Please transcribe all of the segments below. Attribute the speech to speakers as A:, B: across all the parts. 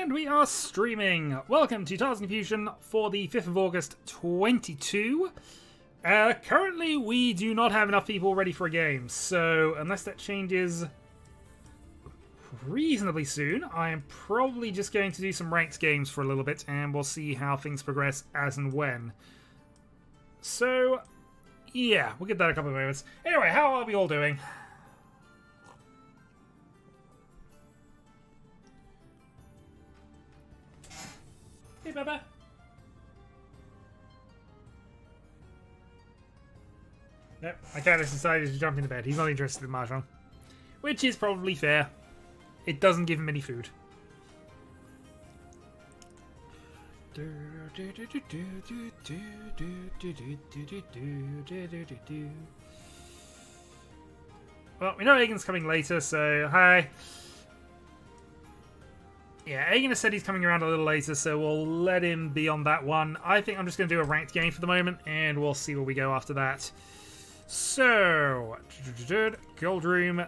A: And we are streaming. Welcome to Tales and Confusion for the 5th of August 22. Currently, we do not have enough people ready for a game, so unless that changes reasonably soon, I am probably just going to do some ranked games for a little bit, and we'll see how things progress as and when. So, yeah, we'll get that in a couple of moments. Anyway, how are we all doing? Hey, Baba. Nope, my cat has decided to jump into bed. He's not interested in Mahjong. Which is probably fair. It doesn't give him any food. Well, we know Agen's coming later, so hi. Yeah, Agen has said he's coming around a little later, so we'll let him be on that one. I think I'm just going to do a ranked game for the moment, and we'll see where we go after that. So, Gold Room,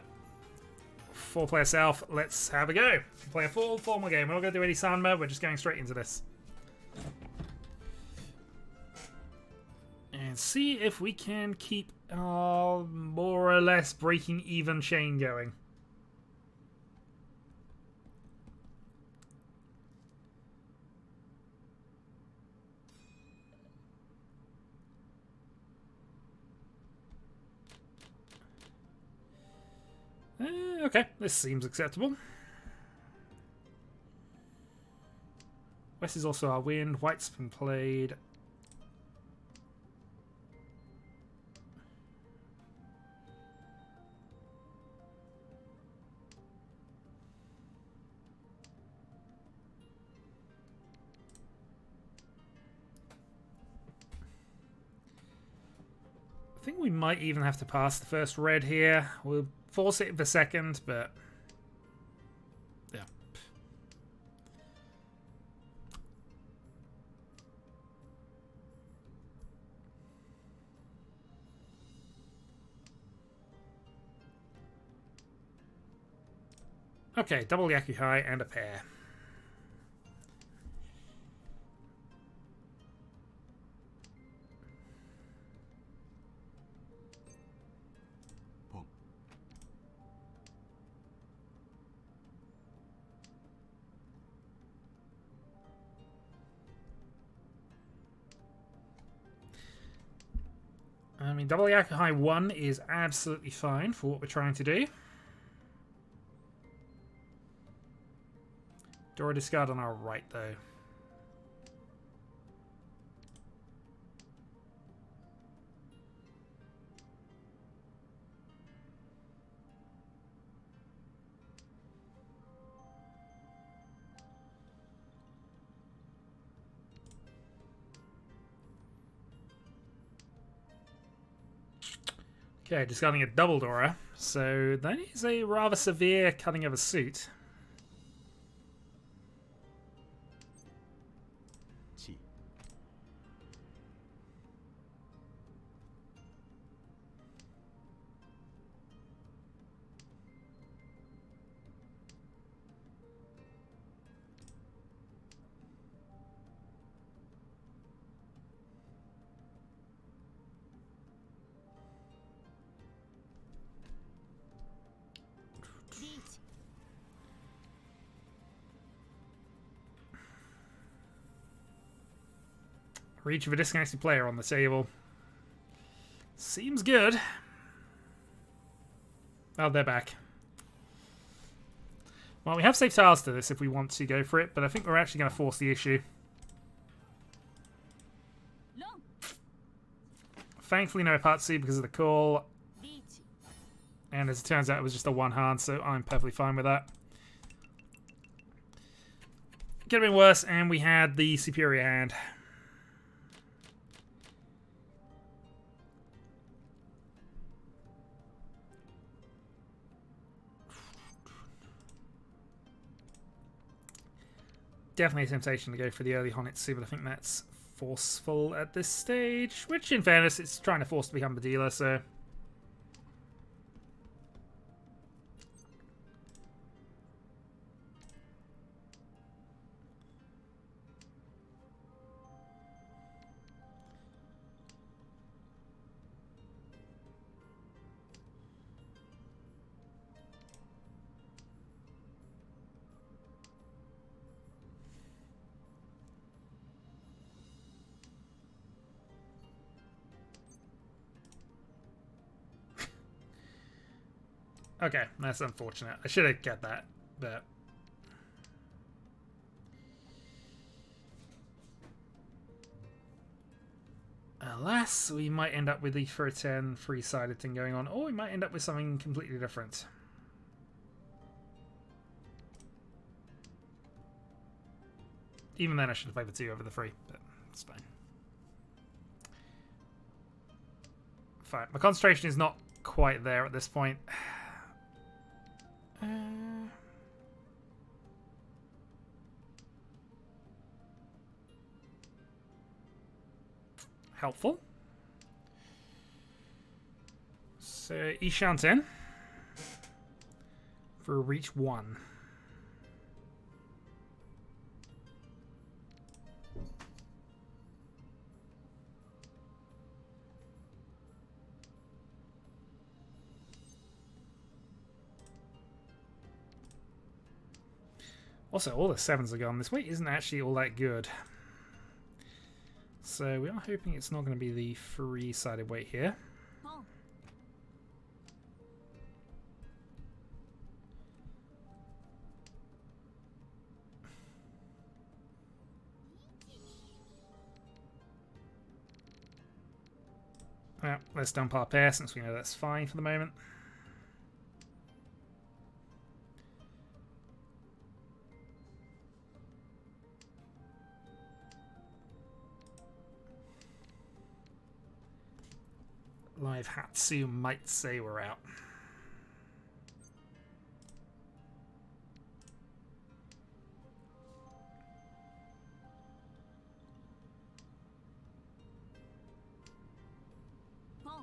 A: 4-player South, let's have a go. Play a full formal game. We're not going to do any Sanma, we're just going straight into this. And see if we can keep our more or less breaking even chain going. Okay, this seems acceptable. West is also our win. White's been played. I think we might even have to pass the first red here. We'll force it for second, but yeah. Okay, double Yakuhai and a pair. I mean, double Yakuhai 1 is absolutely fine for what we're trying to do. Dora discard on our right, though. Okay, discarding a double Dora. So that is a rather severe cutting of a suit. Reach of a disconnected player on the table. Seems good. Oh, they're back. Well, we have safe tiles to this if we want to go for it, but I think we're actually going to force the issue. Thankfully, no Ipatsu because of the call. And as it turns out, it was just a one hand, so I'm perfectly fine with that. Could have been worse, and we had the superior hand. Definitely a temptation to go for the early Honitsu, but I think that's forceful at this stage. Which, in fairness, it's trying to force to become the dealer, so... Okay, that's unfortunate. I should have get that, but... Alas, we might end up with the for a 10 free-sided thing going on, or we might end up with something completely different. Even then, I should have played the 2 over the 3, but it's fine. Fine. My concentration is not quite there at this point. Helpful. So, Ishanten for reach 1. Also, all the 7s are gone. This weight isn't actually all that good. So we are hoping it's not going to be the free-sided weight here. Oh. Well, let's dump our pair since we know that's fine for the moment. Live Hatsu might say we're out. Oh.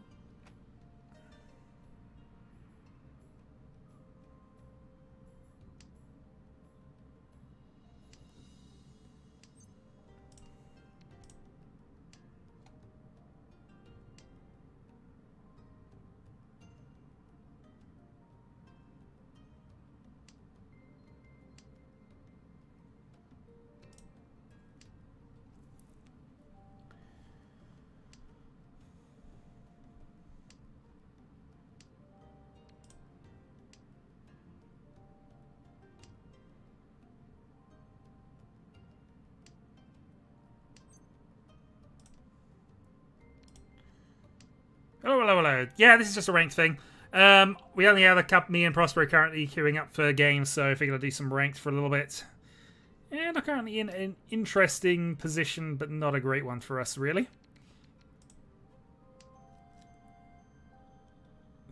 A: Hello, hello, hello. Yeah, this is just a ranked thing. We only have me and Prospero currently queuing up for games, so I figured I'd do some ranked for a little bit. And I'm currently in an interesting position, but not a great one for us, really.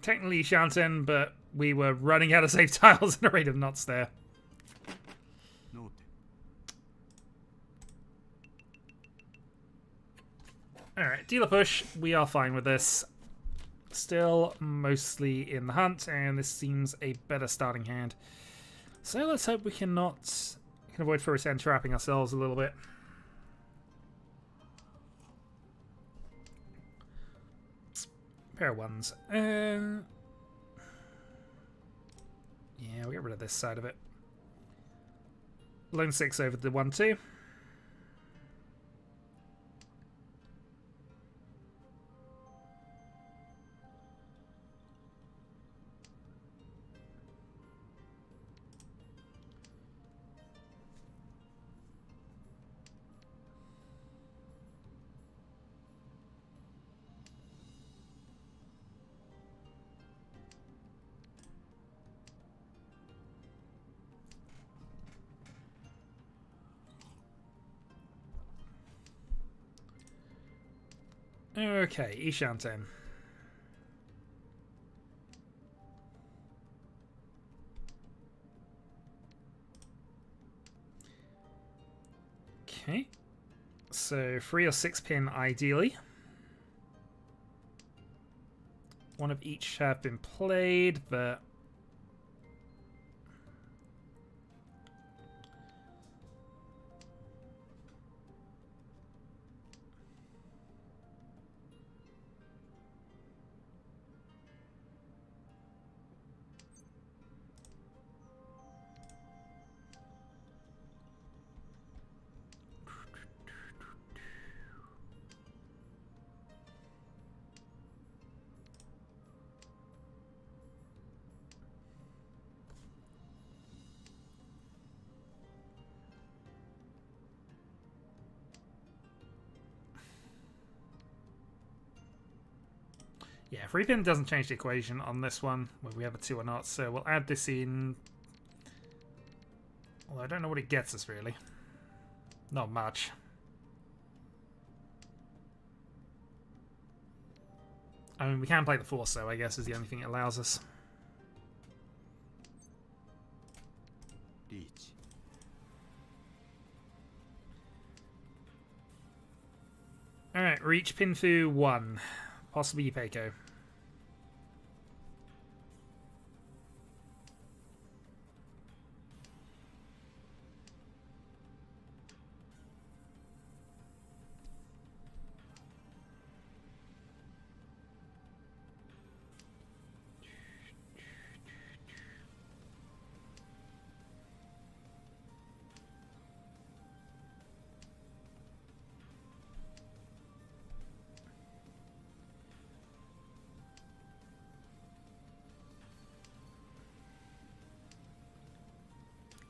A: Technically Shanten, but we were running out of save tiles at a rate of knots there. Alright, dealer push. We are fine with this. Still mostly in the hunt, and this seems a better starting hand. So let's hope we can avoid first end trapping ourselves a little bit. Pair of 1s. Yeah, we'll get rid of this side of it. Lone 6 over the 1-2. Okay, Ishanten. Okay. So 3 or 6 pin ideally. One of each have been played, but Yeah, free pin doesn't change the equation on this one, whether we have a 2 or not, so we'll add this in. Although I don't know what it gets us, really. Not much. I mean, we can play the force, though, I guess, is the only thing it allows us.
B: Riichi.
A: Alright, reach Pinfu 1. Possibly Ipeco.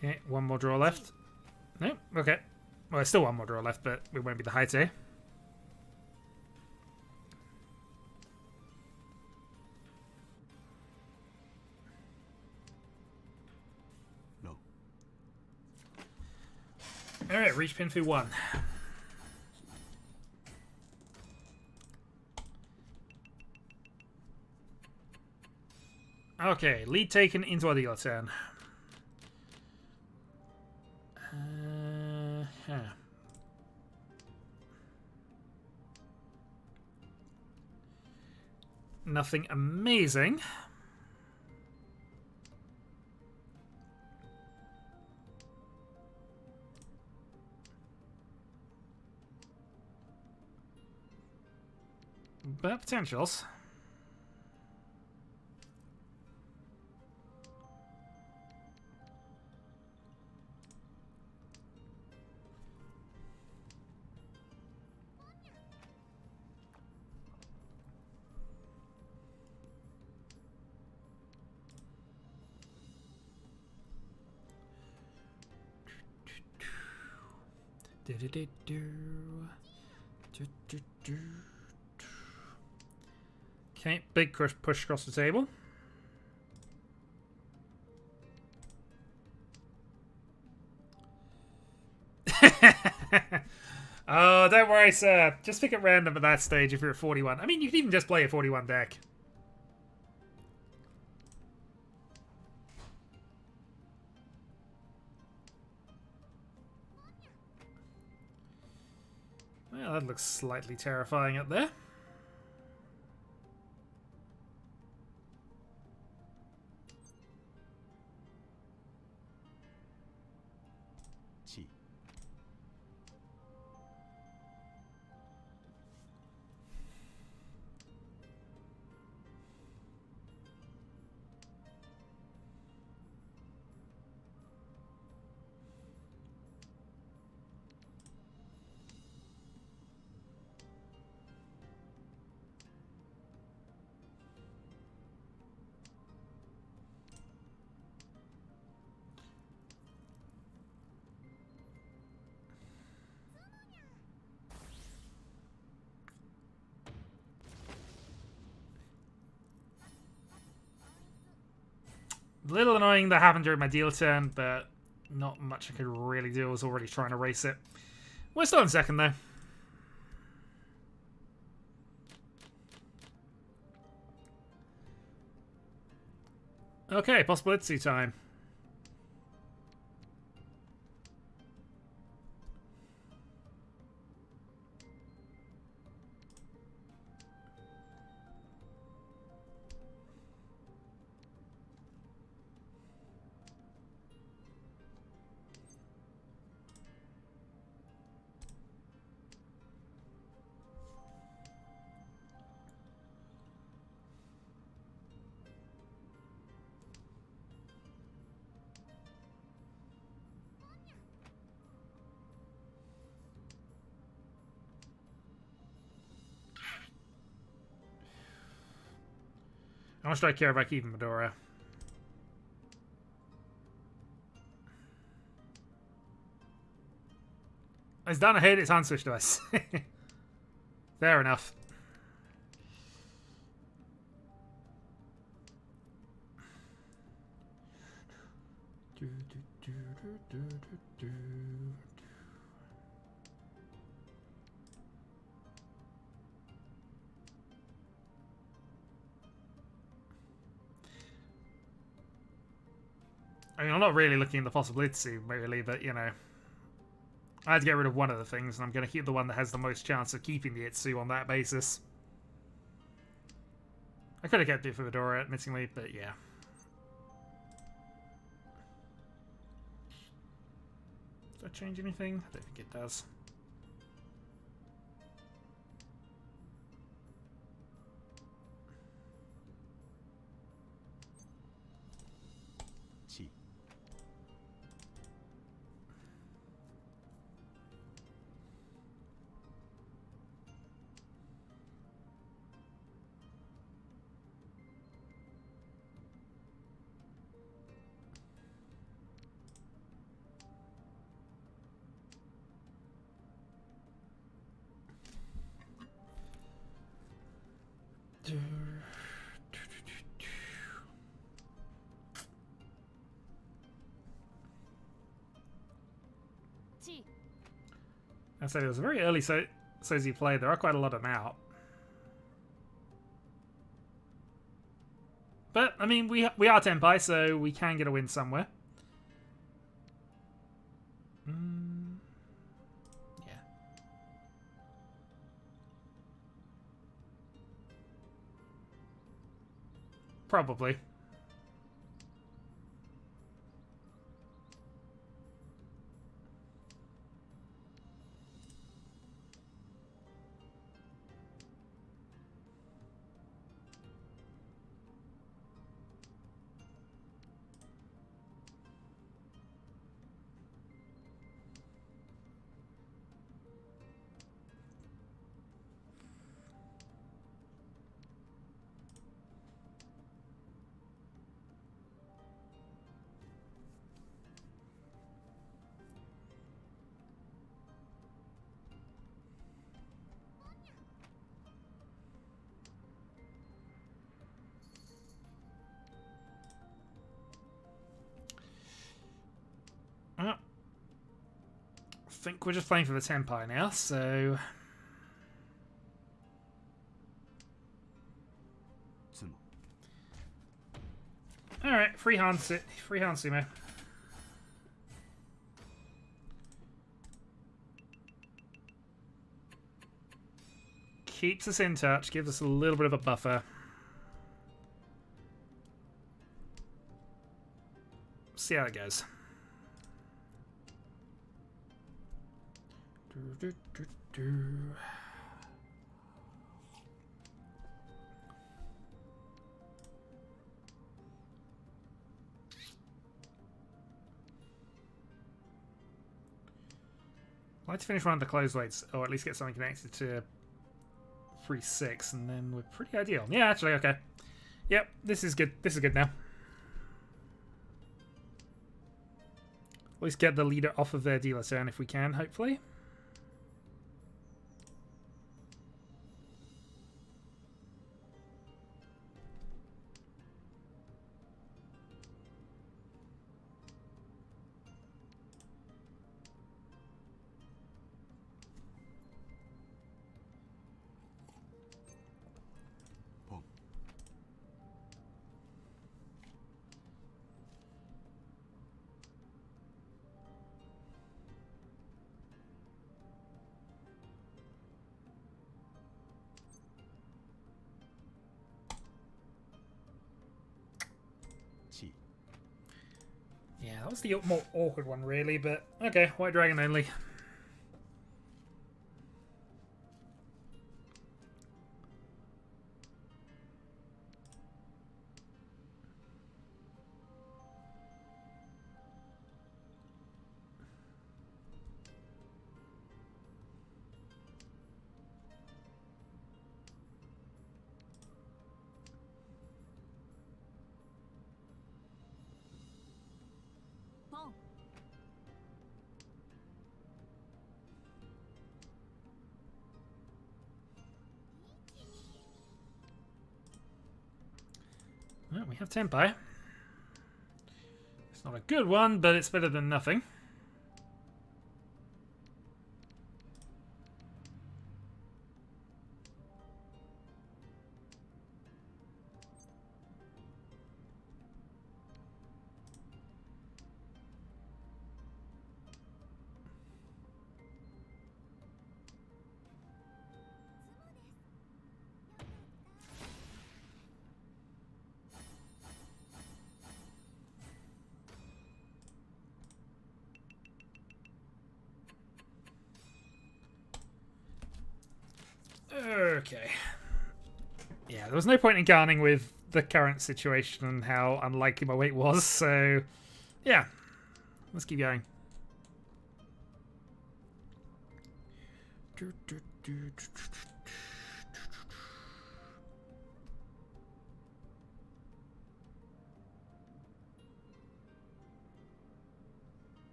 A: Okay, one more draw left. No, okay. Well, there's still one more draw left, but it won't be the Haite.
B: No.
A: Alright, reach Pinfu 1. Okay, lead taken into our dealer turn. Nothing amazing. But potentials. Okay, big push across the table. Oh, don't worry, sir. Just pick at random at that stage if you're at 41. I mean, you can even just play a 41 deck. Well, that looks slightly terrifying up there.
B: Chi.
A: A little annoying that happened during my deal turn, but not much I could really do. I was already trying to race it. We're still in second, though. Okay, possibility time. How much do I care about keeping Medora? It's done. I hate its hand switch to us. Fair enough. Do, do, do, do, do, do. I mean, I'm not really looking at the possibility, really, but, you know, I had to get rid of one of the things, and I'm going to keep the one that has the most chance of keeping the Itsu on that basis. I could have kept it for Fedora, admittingly, but yeah. Does that change anything? I don't think it does.
B: Chi.
A: I said it was a very early Sozi play. There are quite a lot of them out. But, I mean, we are Tenpai, so we can get a win somewhere. Yeah. Probably. I think we're just playing for the Tenpai now, so... Alright, free Hansumo. Keeps us in touch, gives us a little bit of a buffer. See how it goes. I'd like to finish one of the close weights, or at least get something connected to 3-6, and then we're pretty ideal. Yeah, actually, okay. Yep, this is good. This is good now. At least get the leader off of their dealer turn if we can, hopefully. Yeah, that was the more awkward one, really, but okay, White Dragon only. Well, we have Tenpai. It's not a good one, but it's better than nothing. Okay. Yeah, there was no point in garning with the current situation and how unlikely my weight was, so yeah. Let's keep going.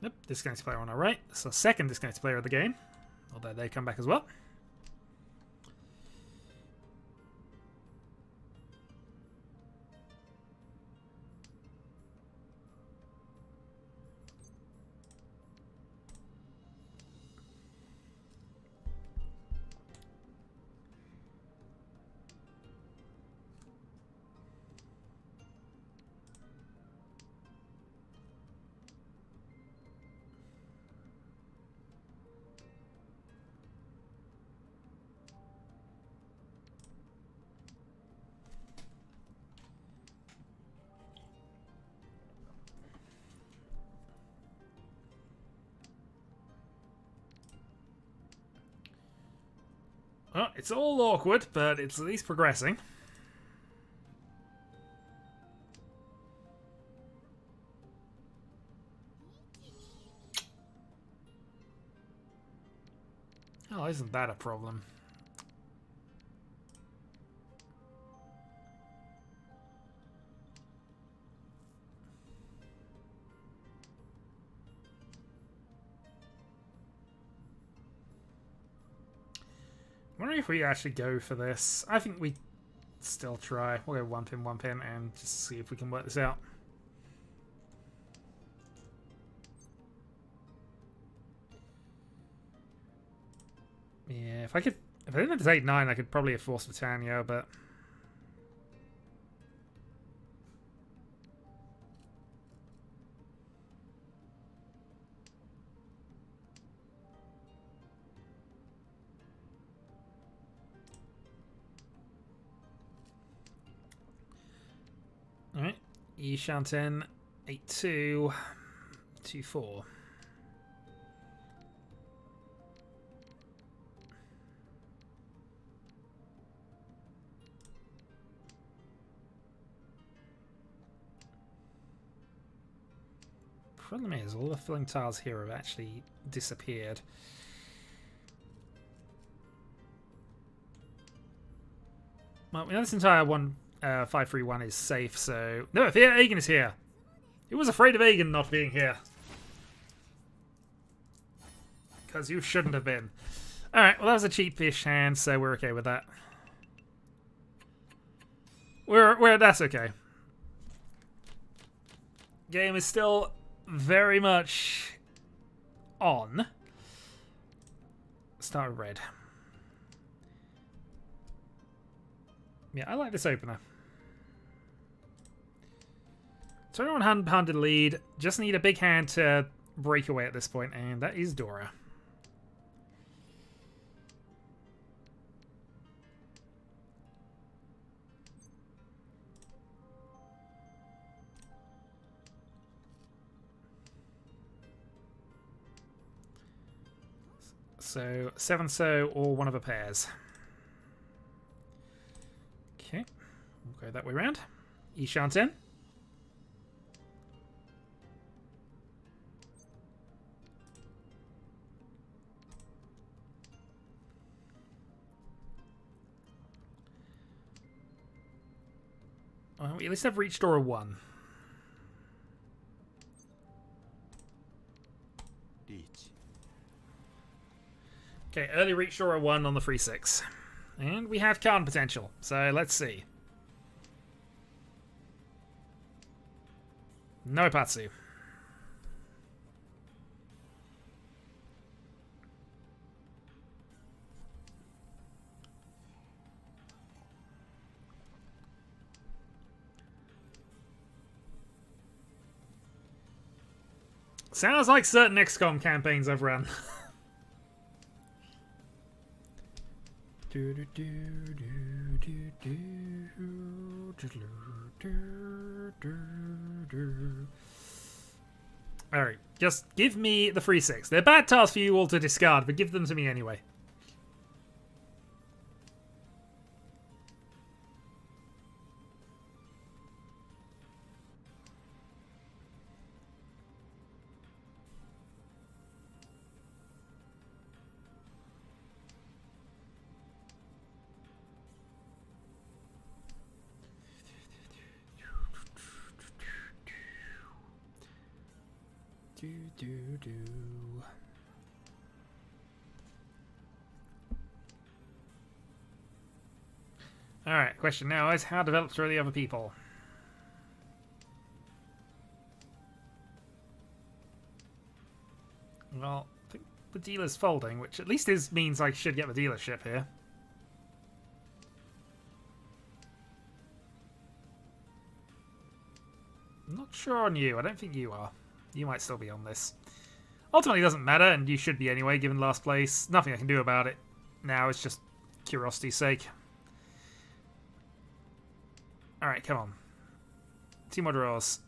A: Nope, disconnect player on our right. That's our second disconnect player of the game. Although they come back as well. Well, it's all awkward, but it's at least progressing. Oh, isn't that a problem? I wonder if we actually go for this. I think we still try. We'll go one pin, and just see if we can work this out. Yeah, if I didn't have to take 9, I could probably have forced Britannia, but alright. E Shanten 8-2 2-4. Problem is, all the filling tiles here have actually disappeared. Well, we know this entire 531 is safe, so... No, if Aegon is here. He was afraid of Aegon not being here. Because you shouldn't have been. Alright, well that was a cheap-ish hand, so we're okay with that. That's okay. Game is still very much on. Start with red. Yeah, I like this opener. 21-handed lead. Just need a big hand to break away at this point, and that is Dora. So 7-so or one of the pairs. Okay, we'll go that way around. E Shanten. Well, we at least have reached Dora 1.
B: Riichi.
A: Okay, early reach Dora 1 on the 3-6. And we have card potential, so let's see. No Patsu. Sounds like certain XCOM campaigns I've run. Alright, just give me the free 6. They're bad tasks for you all to discard, but give them to me anyway. Alright, question now is how developed are the other people? Well, I think the dealer's folding, which at least means I should get the dealership here. I'm not sure on you. I don't think you are. You might still be on this. Ultimately, it doesn't matter, and you should be anyway, given last place. Nothing I can do about it now. It's just curiosity's sake. Alright, come on. 2 more draws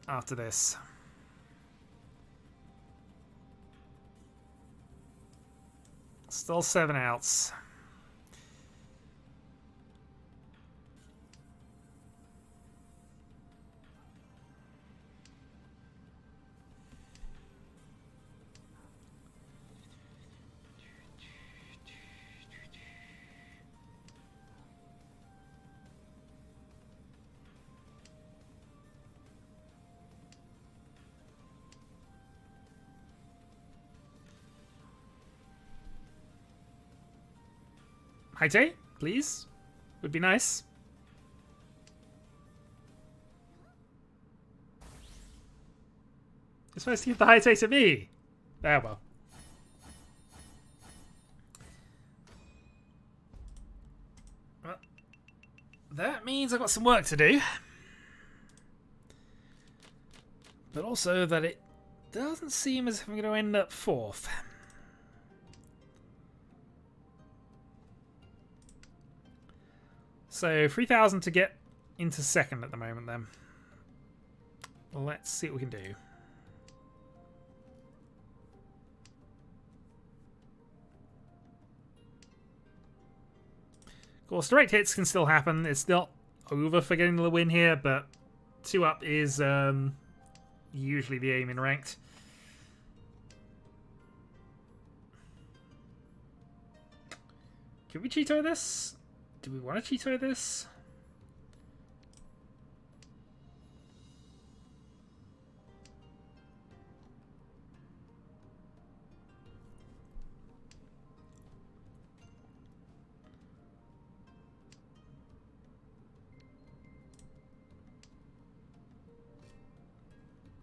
A: after this. Still 7 outs. Haite, please. Would be nice. You're supposed to give the Haite to me. Ah, well. Well, that means I've got some work to do. But also that it doesn't seem as if I'm going to end up 4th. So 3,000 to get into 2nd at the moment then. Let's see what we can do. Of course, direct hits can still happen. It's not over for getting the win here, but 2 up is usually the aim in ranked. Can we Cheeto this? Do we want to Cheeto this?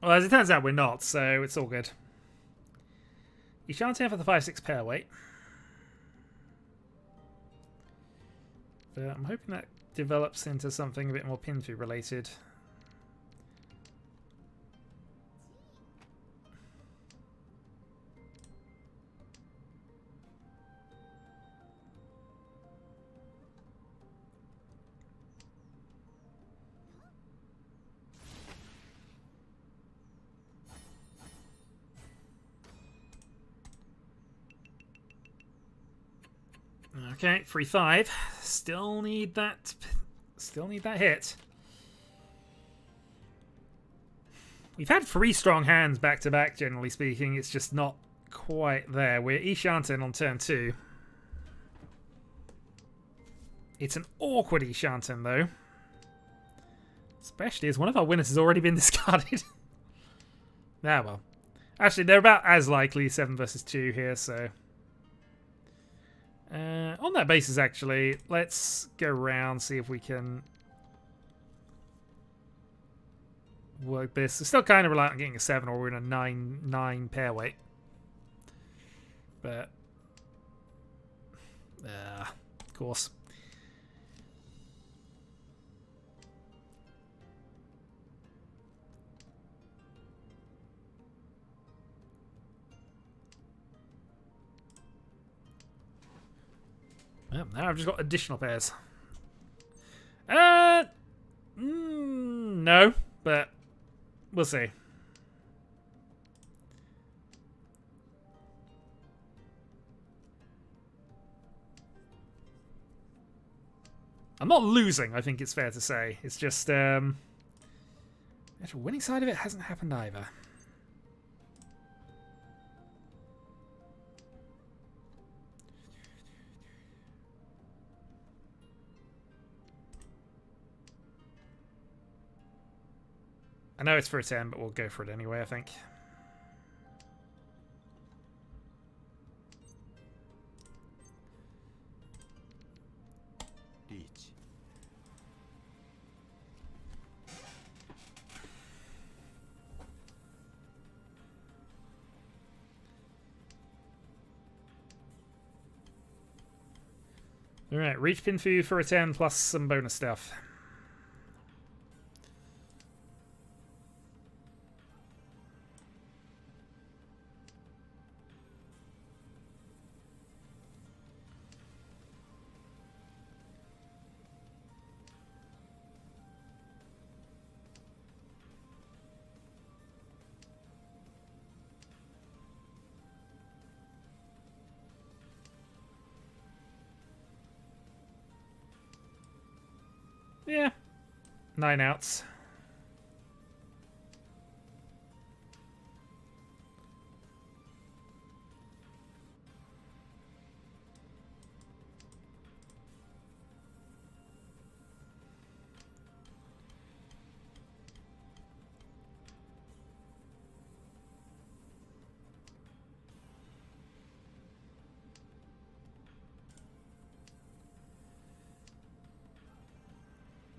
A: Well, as it turns out, we're not, so it's all good. You shan't have for the 5-6 pair weight. But I'm hoping that develops into something a bit more pin-through related. Okay, 3-5. Still need that hit. We've had 3 strong hands back to back, generally speaking. It's just not quite there. We're Ishanten on turn 2. It's an awkward Ishanten, though. Especially as one of our winners has already been discarded. Ah, well. Actually, they're about as likely 7 versus 2 here, so... on that basis, actually, let's go around, see if we can work this. We're still kind of reliant on getting a 7 or we're in a 9 pair weight. But of course. Well, now I've just got additional pairs. No, but we'll see. I'm not losing, I think it's fair to say. It's just, the actual winning side of it hasn't happened either. I know it's for a 10, but we'll go for it anyway, I think.
B: Riichi.
A: Alright, reach pin fu for a 10 plus some bonus stuff. Yeah, 9 outs.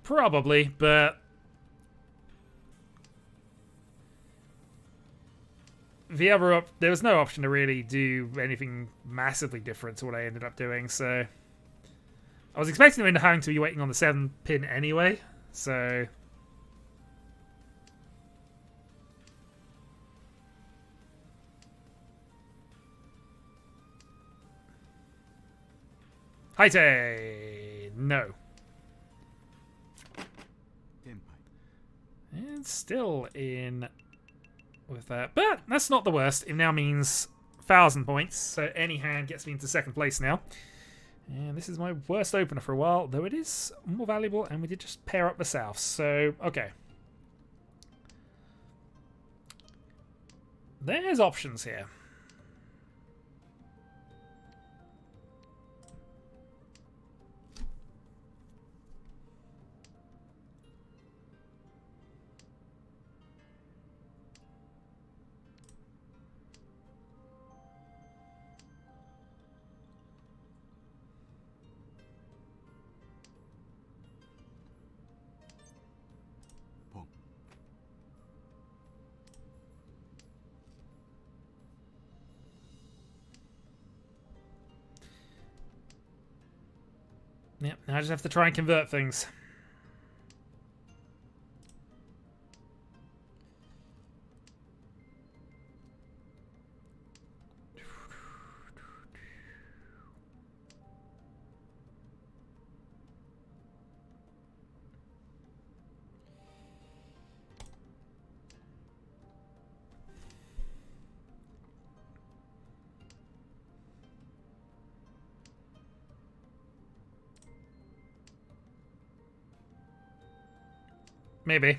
A: Probably, but there was no option to really do anything massively different to what I ended up doing, so I was expecting them having to be waiting on the 7 pin anyway, so Haite! No. And still in with that. But that's not the worst. It now means 1,000 points. So any hand gets me into second place now. And this is my worst opener for a while, though it is more valuable. And we did just pair up the South. So, okay. There's options here. Yep, now I just have to try and convert things. Maybe.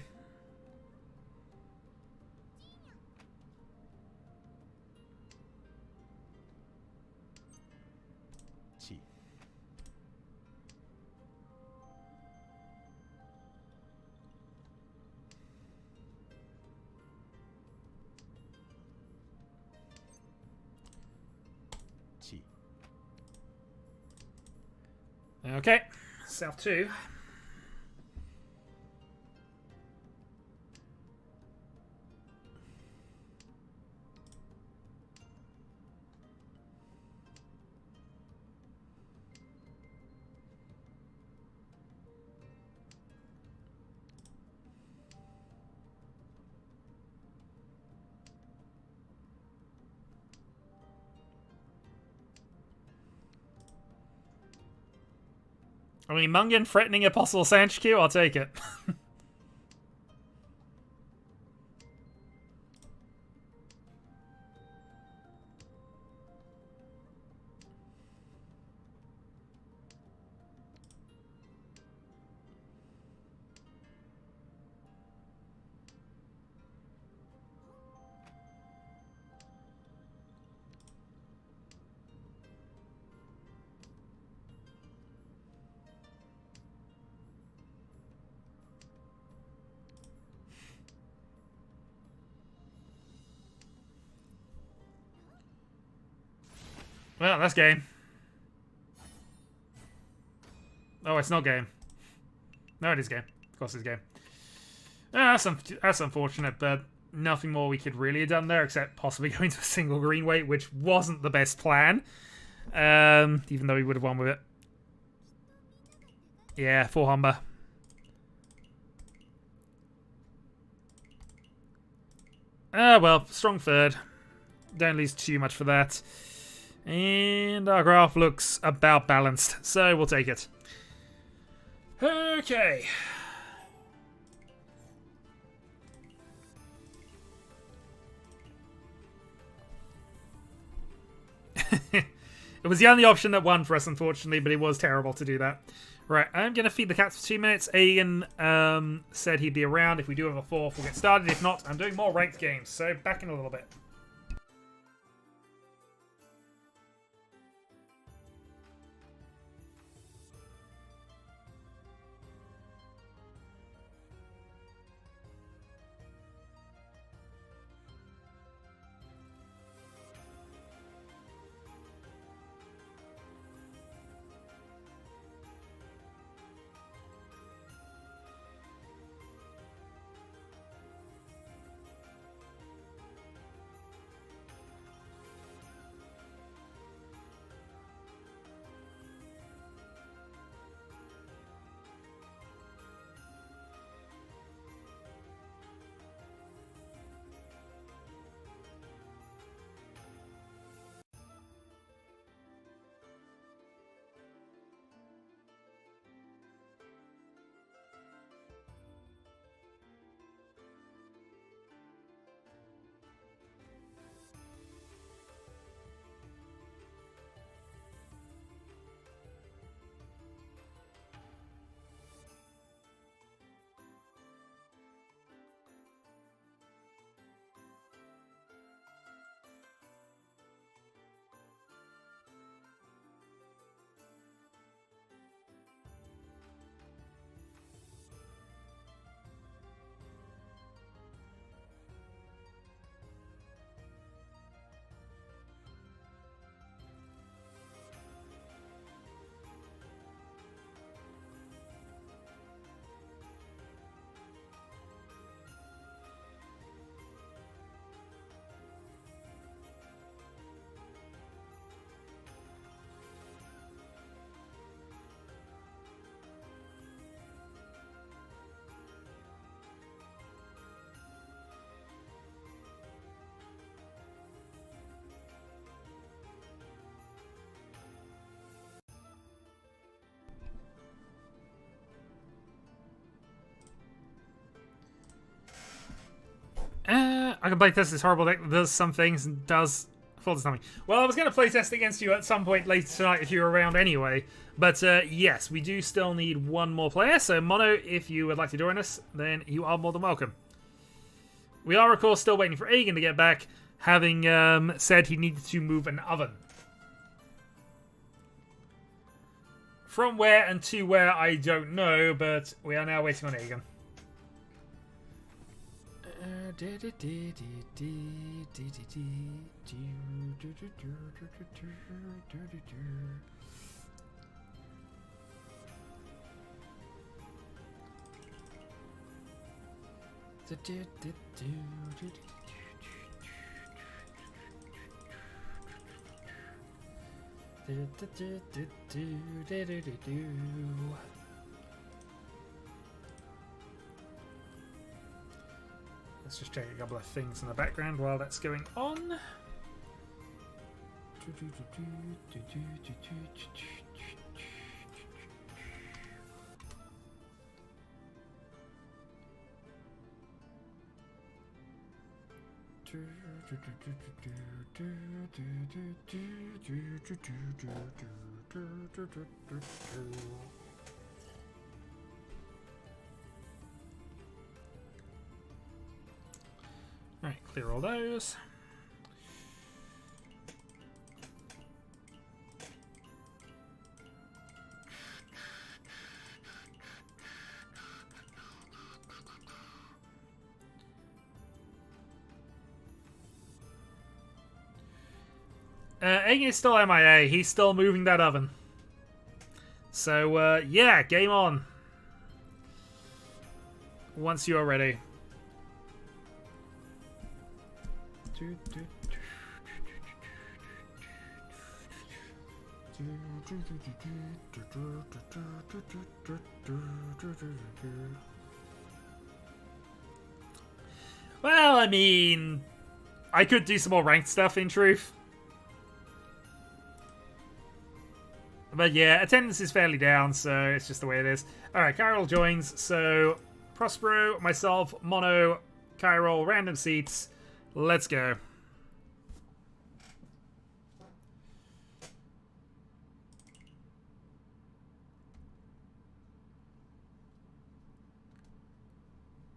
B: Chi. Chi.
A: Okay, South 2. I mean, Mungan threatening a possible Sanch queue, I'll take it. Well, that's game. Oh, it's not game. No, it is game. Of course it's game. That's unfortunate, but nothing more we could really have done there except possibly going to a single green weight, which wasn't the best plan. Even though we would have won with it. Yeah, 4 Humber. Well, strong third. Don't lose too much for that. And our graph looks about balanced, so we'll take it. Okay. It was the only option that won for us, unfortunately, but it was terrible to do that. Right, I'm going to feed the cats for 2 minutes. Aegon said he'd be around. If we do have a 4th, we'll get started. If not, I'm doing more ranked games, so back in a little bit. I can playtest this horrible deck that does some things and does full something. Well, I was going to playtest against you at some point later tonight if you were around anyway. But yes, we do still need one more player. So Mono, if you would like to join us, then you are more than welcome. We are, of course, still waiting for Aegon to get back, having said he needed to move an oven. From where and to where, I don't know, but we are now waiting on Aegon. Let's just check a couple of things in the background while that's going on. Alright, clear all those. Aang is still MIA. He's still moving that oven. So, yeah, game on. Once you are ready. Well, I mean, I could do some more ranked stuff in truth. But yeah, attendance is fairly down, so it's just the way it is. Alright, Kyrol joins, so Prospero, myself, Mono, Kyrol, random seats. Let's go.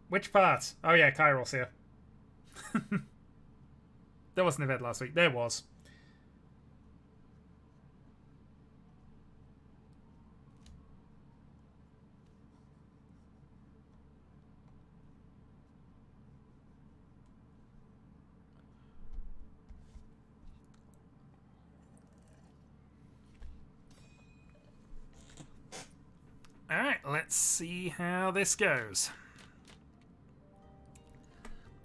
A: Which part? Oh yeah, Kyrol's here. There wasn't an event last week. There was. Alright, let's see how this goes.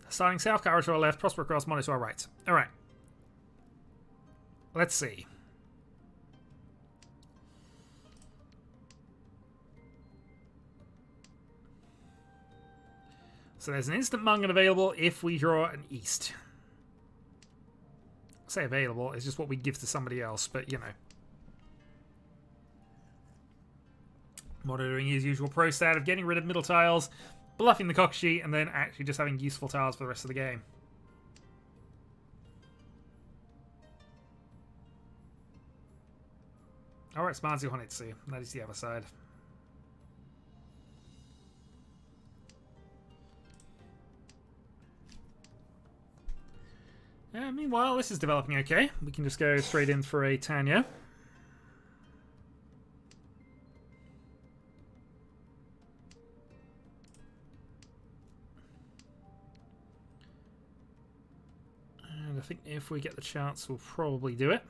A: Starting south, Kyrol to our left, Prosper across, Mono to our right. Alright. Let's see. So there's an instant Mungan available if we draw an east. I say available, it's just what we give to somebody else, but you know. Mono doing his usual pro stat of getting rid of middle tiles, bluffing the cock sheet, and then actually just having useful tiles for the rest of the game. Alright, Smarty Honitsu. That is the other side. Meanwhile, this is developing okay. We can just go straight in for a Tanya. And I think if we get the chance, we'll probably do it.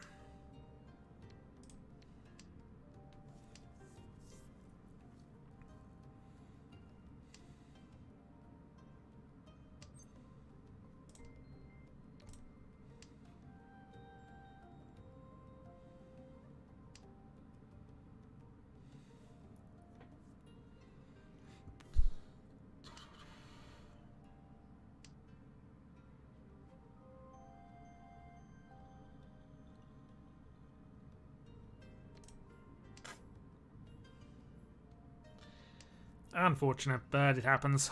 A: Unfortunate, but it happens.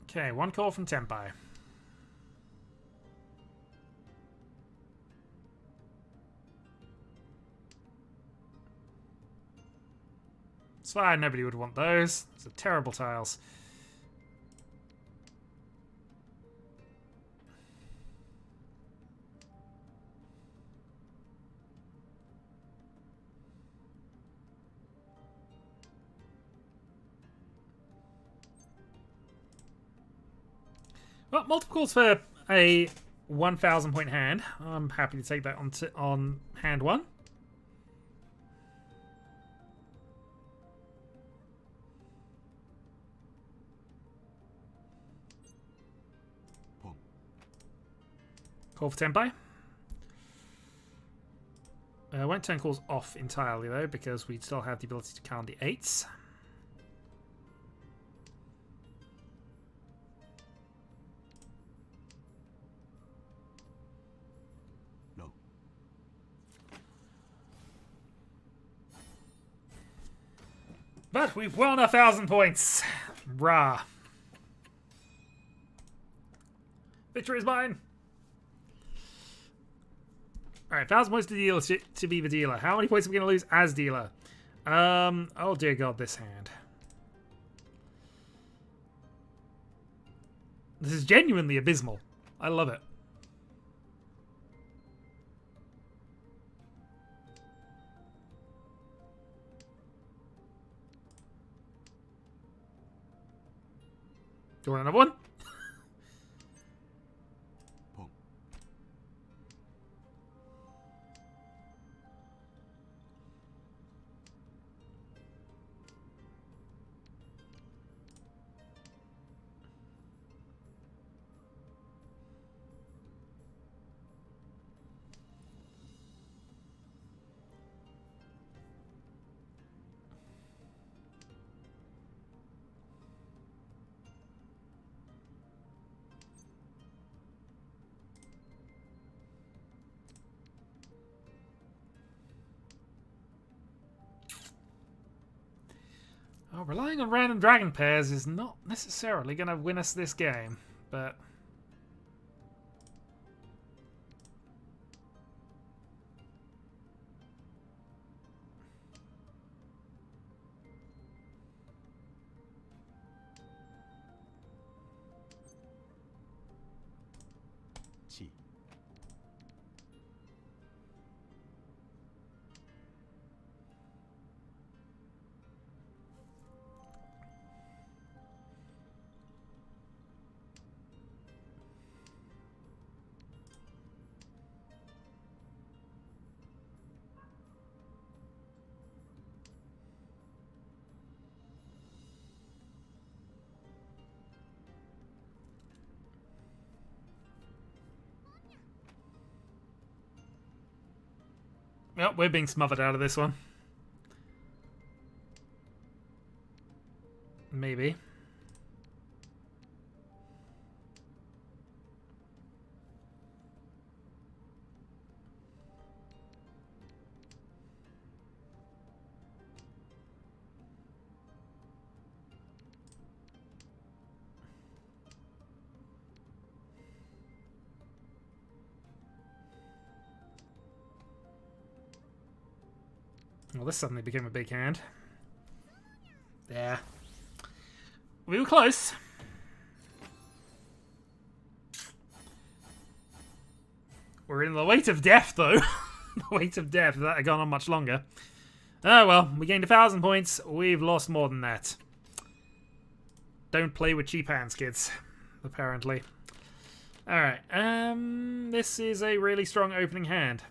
A: Okay, one call from Tenpai. It's fine, nobody would want those. Those are terrible tiles. Well, multiple calls for a 1,000 point hand. I'm happy to take that on hand one. Call for Tenpai. Won't turn calls off entirely though, because we still have the ability to count the 8s. But we've won 1,000 points. Rah. Victory is mine! Alright, 1,000 points to dealer to be the dealer. How many points are we going to lose as dealer? Oh dear god, this hand. This is genuinely abysmal. I love it. Do you want another one?
B: Pong.
A: Oh, relying on random dragon pairs is not necessarily going to win us this game, but...
B: Chi.
A: Yep, we're being smothered out of this one. Maybe. Well, this suddenly became a big hand. There. We were close. We're in the weight of death, though. The weight of death. That had gone on much longer. Oh, well. We gained 1,000 points. We've lost more than that. Don't play with cheap hands, kids. Apparently. Alright. This is a really strong opening hand.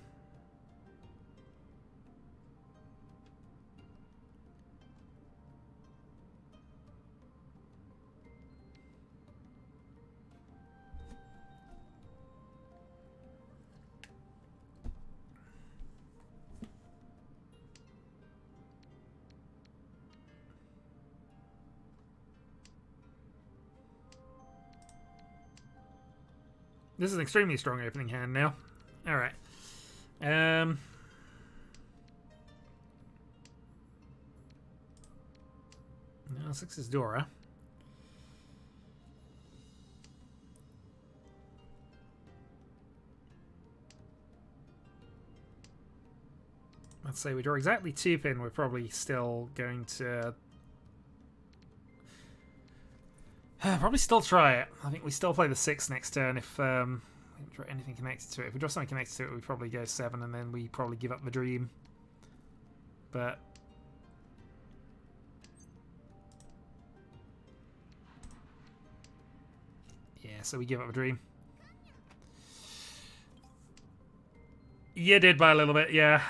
A: This is an extremely strong opening hand now. Alright. Now 6 is Dora. Let's say we draw exactly 2 pin, we're probably still going to... probably still try it. I think we still play the 6 next turn if we don't draw anything connected to it. If we draw something connected to it, we probably go 7 and then we probably give up the dream. But... yeah, so we give up a dream. You did by a little bit, yeah.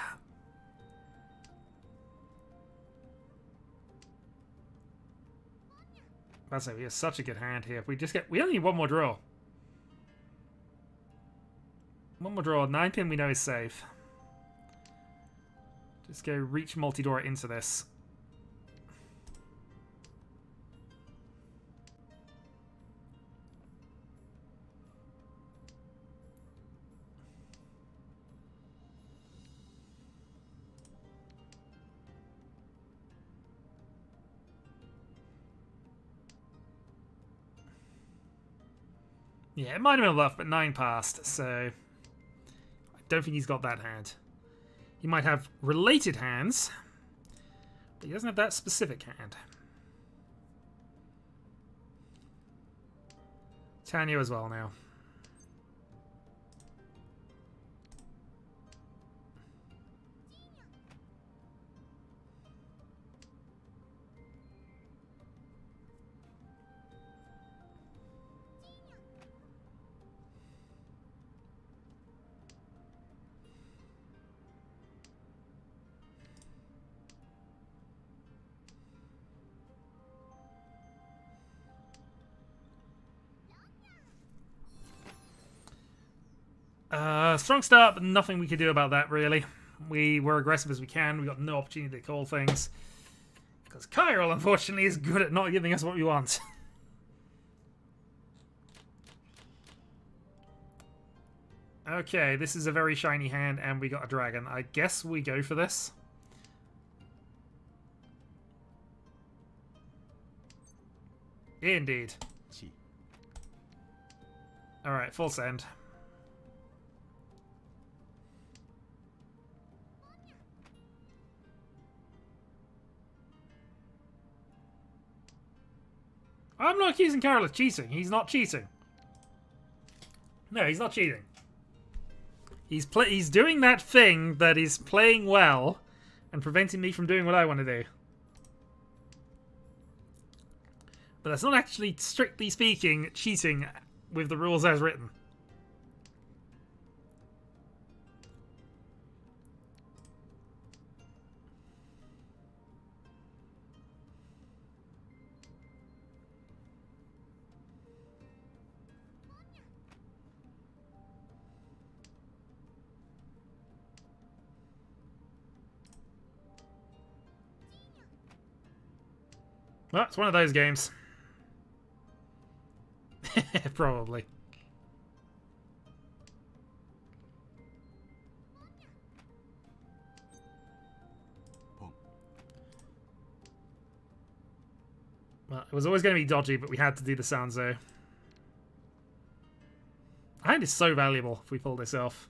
A: That's it. We have such a good hand here. If we just get... we only need one more draw. One more draw. 9 pin we know is safe. Just go reach multi-door into this. Yeah, it might have been a bluff, but 9 passed, so I don't think he's got that hand. He might have related hands, but he doesn't have that specific hand. Tanya as well now. Strong start, but nothing we could do about that, really. We were aggressive as we can. We got no opportunity to call things. Because Kyril, unfortunately, is good at not giving us what we want. Okay, this is a very shiny hand, and we got a dragon. I guess we go for this. Indeed.
B: 起
A: Alright, full send. I'm not accusing Carol of cheating. He's not cheating. No, he's not cheating. He's doing that thing that is playing well and preventing me from doing what I want to do. But that's not actually, strictly speaking, cheating with the rules as written. Well, it's one of those games. Probably. Well, it was always going to be dodgy, but we had to do the Sanzo. Hand is so valuable if we pull this off.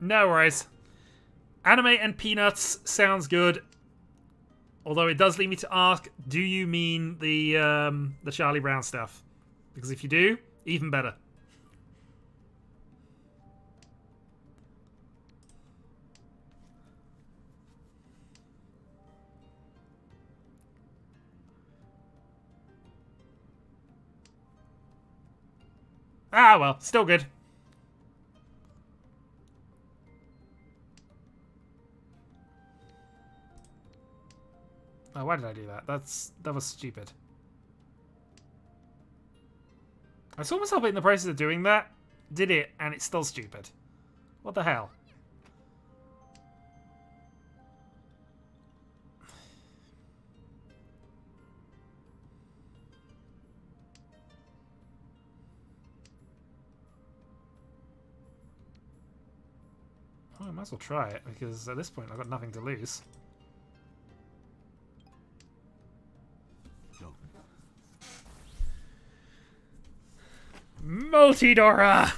A: No worries. Anime and peanuts sounds good. Although it does lead me to ask, do you mean the Charlie Brown stuff? Because if you do, even better. Ah, well, still good. Oh, why did I do that? That was stupid. I saw myself in the process of doing that, did it, and it's still stupid. What the hell? Oh, I might as well try it, because at this point I've got nothing to lose.
B: No.
A: Multi-Dora!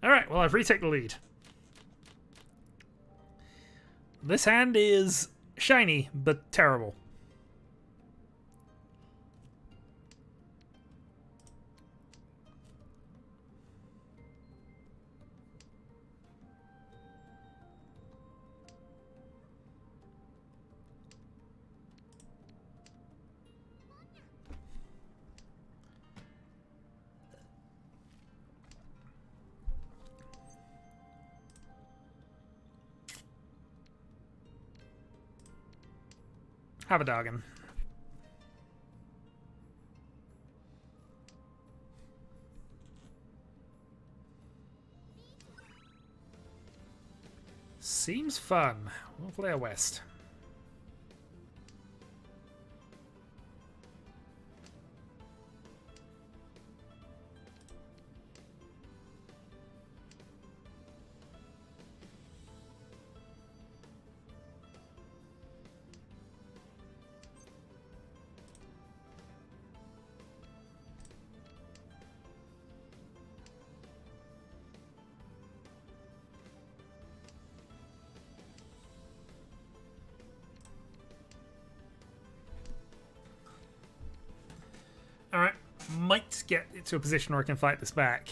A: Alright, well I've retaken the lead. This hand is shiny, but terrible. Have a doggin. Seems fun. We'll play a west. Alright, might get it to a position where I can fight this back.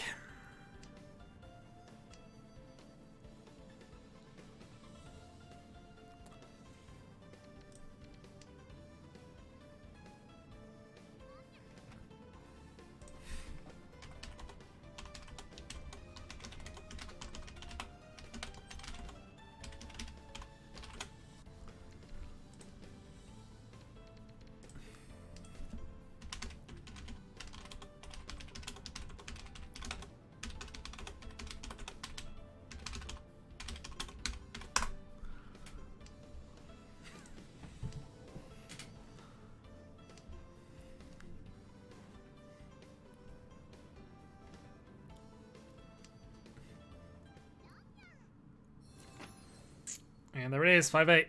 A: And there it is, 5-8.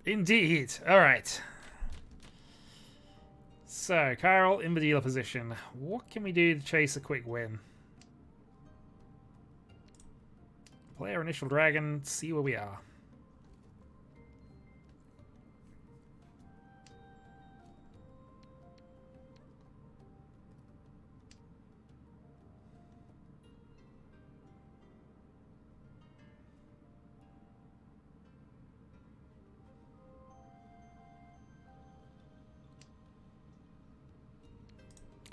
A: Indeed. Alright. So, Carol in the dealer position. What can we do to chase a quick win? Play our initial dragon, see where we are.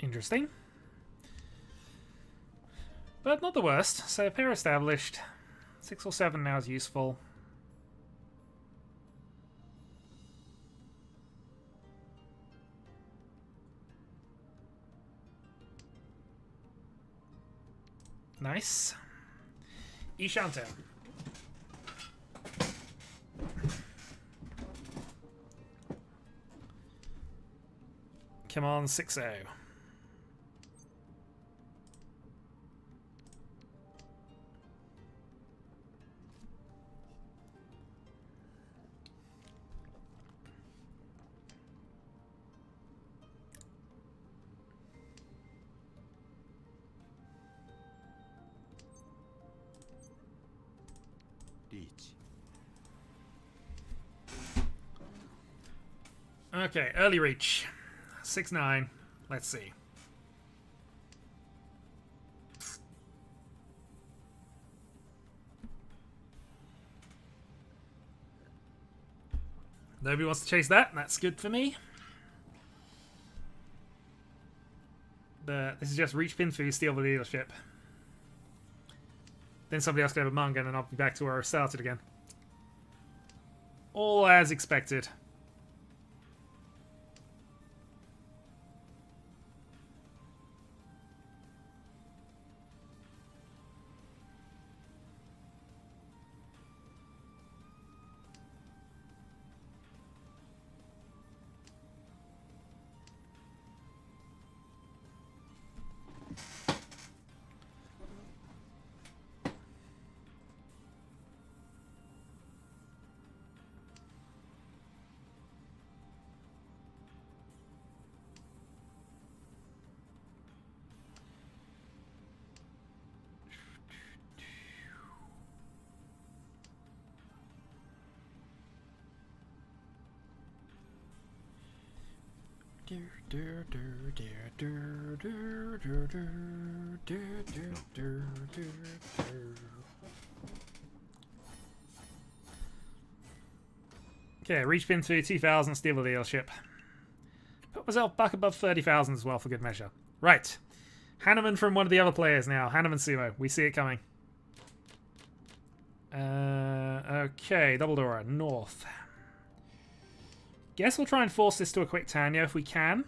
A: Interesting. But not the worst. So a pair established. 6 or 7 now is useful. Nice. Ishanto. Come on, 6-0.
B: Riichi.
A: Okay, early reach. 6-9. Let's see. Nobody wants to chase that. That's good for me. But this is just reach pin for steal the dealership. Then somebody else can have a manga, and then I'll be back to where I started again. All as expected. Okay, reach pin through 2,000, steal the dealership. Put myself back above 30,000 as well for good measure. Right. Hanneman from one of the other players now. Hanneman Sumo. We see it coming. Okay, double door, north. Guess we'll try and force this to a quick Tanya if we can.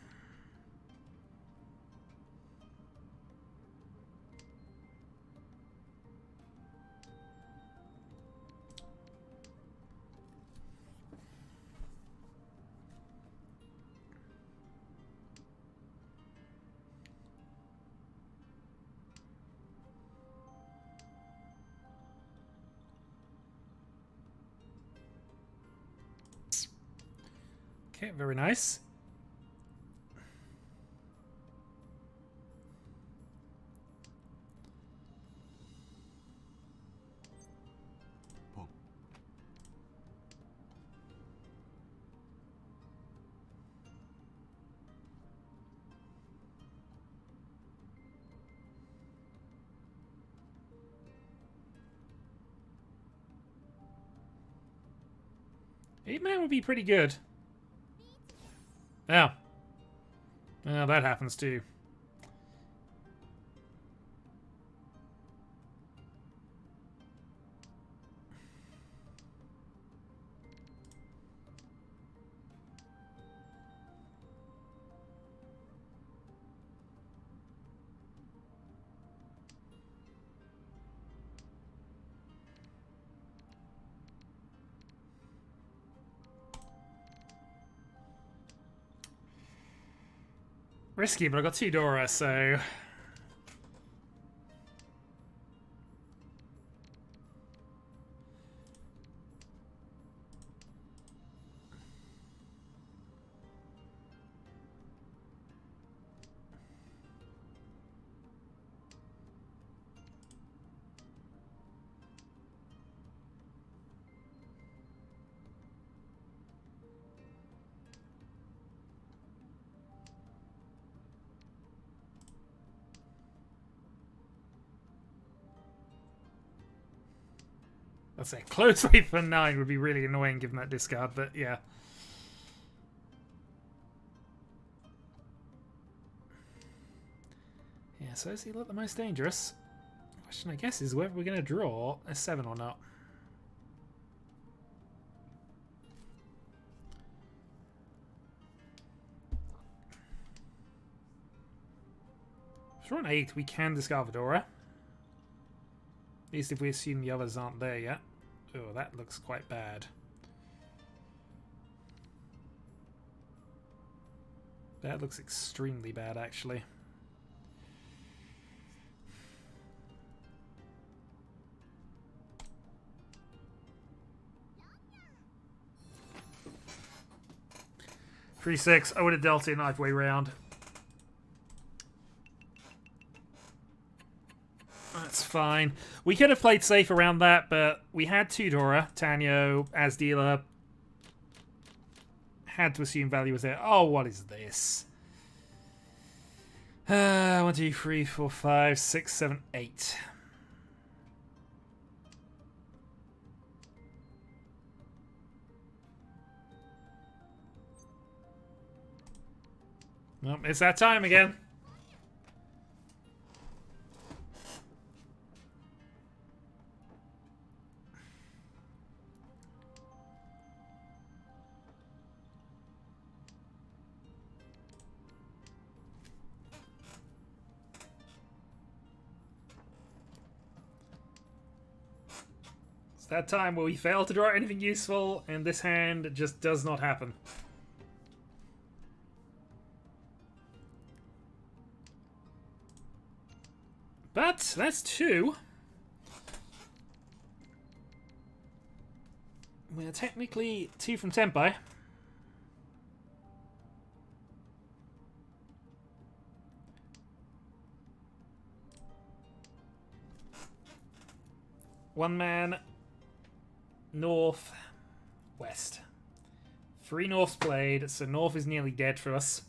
A: Okay, very nice.
B: 펑.
A: 8-man would be pretty good. Oh. Oh, that happens too. Risky, but I got 2 Dora, so... I'd say close wait for 9 would be really annoying given that discard, but yeah. Yeah, so is he look the most dangerous? The question, I guess, is whether we're going to draw a 7 or not. If we're on 8, we can discard Fedora. At least if we assume the others aren't there yet. Oh, that looks quite bad. That looks extremely bad, actually. Three 6. I would have dealt it either way round. That's fine. We could have played safe around that, but we had 2 Dora. Tanyo as dealer. Had to assume value was there. Oh, what is this? 1, 2, 3, 4, 5, 6, 7, 8. Well, it's that time again. It's that time where we fail to draw anything useful, and this hand just does not happen. But that's 2. We're technically 2 from Tempai. One man, north, west. 3 norths played, so north is nearly dead for us.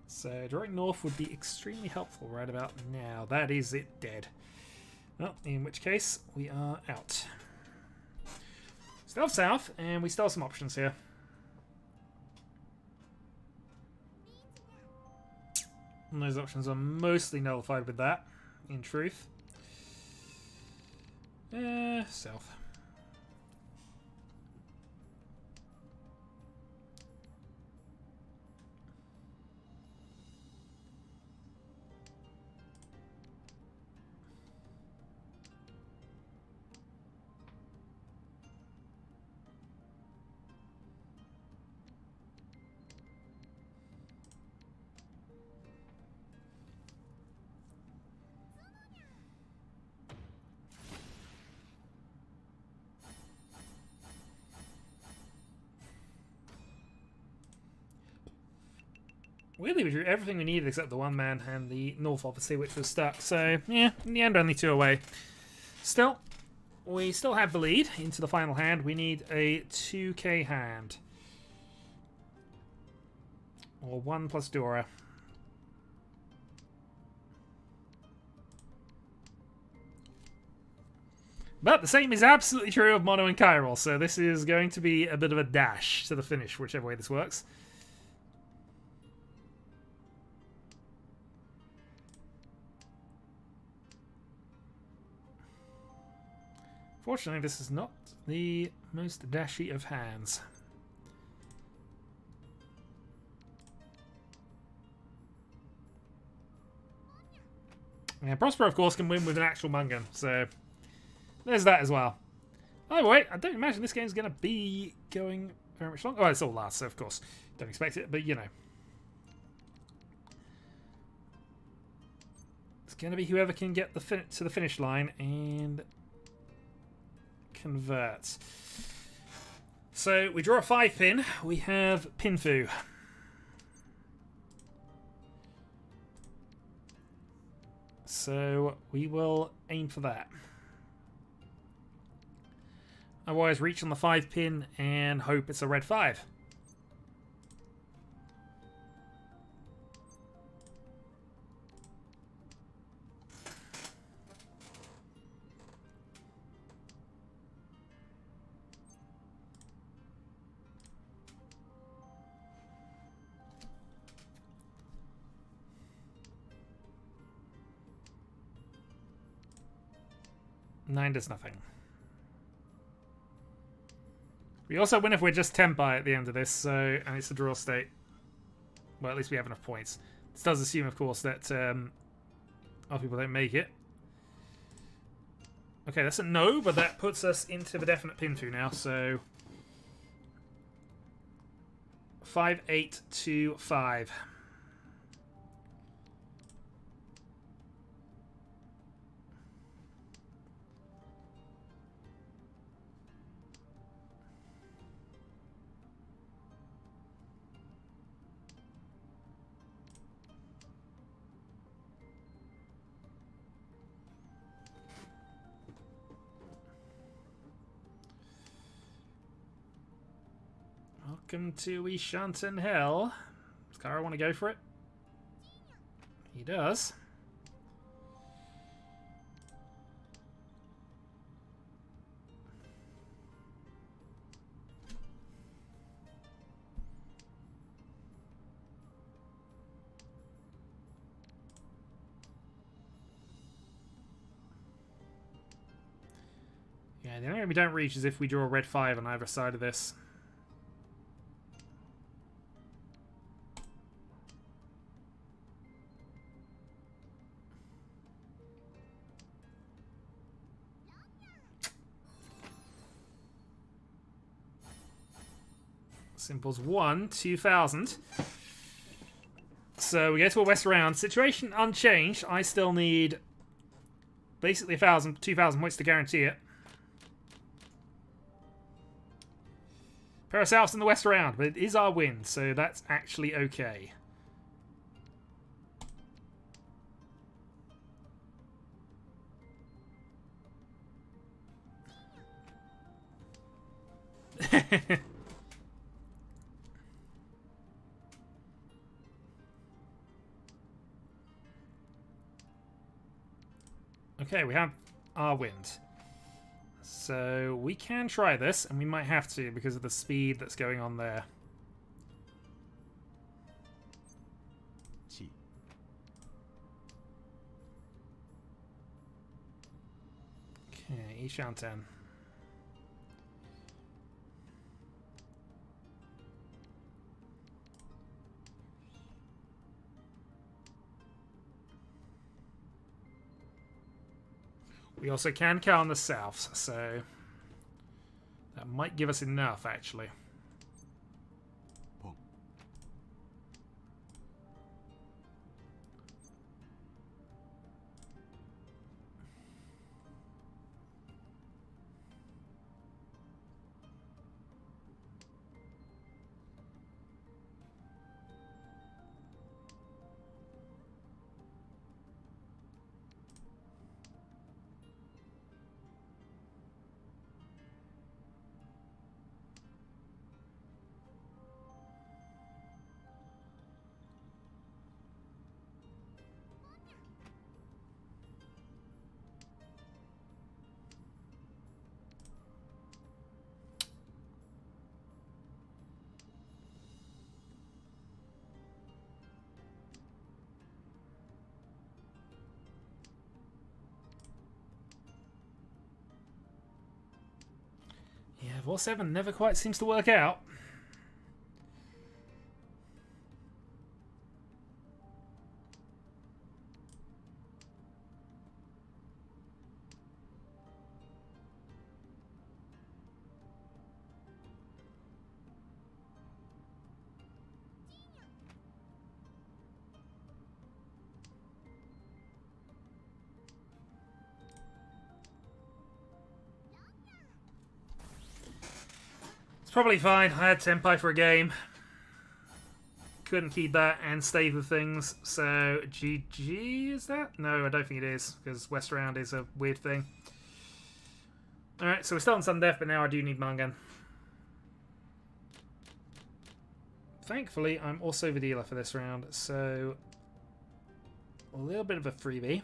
A: So drawing north would be extremely helpful right about now. That is it, dead. Well, in which case, we are out. Still have south, and we still have some options here. And those options are mostly nullified with that, in truth. South. Weirdly, we drew everything we needed except the one man and the north, obviously, which was stuck. So, yeah, in the end, only 2 away. Still, we still have the lead into the final hand. We need a 2k hand. Or 1 plus Dora. But the same is absolutely true of Mono and Chiral, so this is going to be a bit of a dash to the finish, whichever way this works. Fortunately, this is not the most dashy of hands. Yeah, Prospero, of course, can win with an actual Mungan, so there's that as well. Oh, wait, I don't imagine this game's going to be going very much long. Oh, it's all last, so of course, don't expect it, but you know. It's going to be whoever can get to the finish line and convert. So we draw a 5-pin. We have Pinfu. So we will aim for that. Otherwise, reach on the 5-pin and hope it's a red 5. Nine does nothing. We also win if we're just 10 by at the end of this, so, and it's a draw state. Well, at least we have enough points. This does assume, of course, that other people don't make it. Okay, that's a no, but that puts us into the definite Pinfu now, so 5, 8, 2, 5. Welcome to Ishanten Hell. Does Kara want to go for it? He does. Yeah, the only way we don't reach is if we draw a red 5 on either side of this. Simple's 1, 2,000. So we go to a west round. Situation unchanged. I still need basically 1,000, 2,000 points to guarantee it. Pair ourselves in the west round, but it is our win, so that's actually okay. Okay, we have our wind. So we can try this, and we might have to because of the speed that's going on there.
B: Chi.
A: Okay, Ishanten. We also can count on the souths, so that might give us enough, actually.
B: Pong.
A: War 7 never quite seems to work out. Probably fine. I had Senpai for a game. Couldn't keep that and stave with things. So, GG is that? No, I don't think it is, because West Round is a weird thing. Alright, so we're still on sudden death, but now I do need Mangan. Thankfully, I'm also the dealer for this round, so a little bit of a freebie.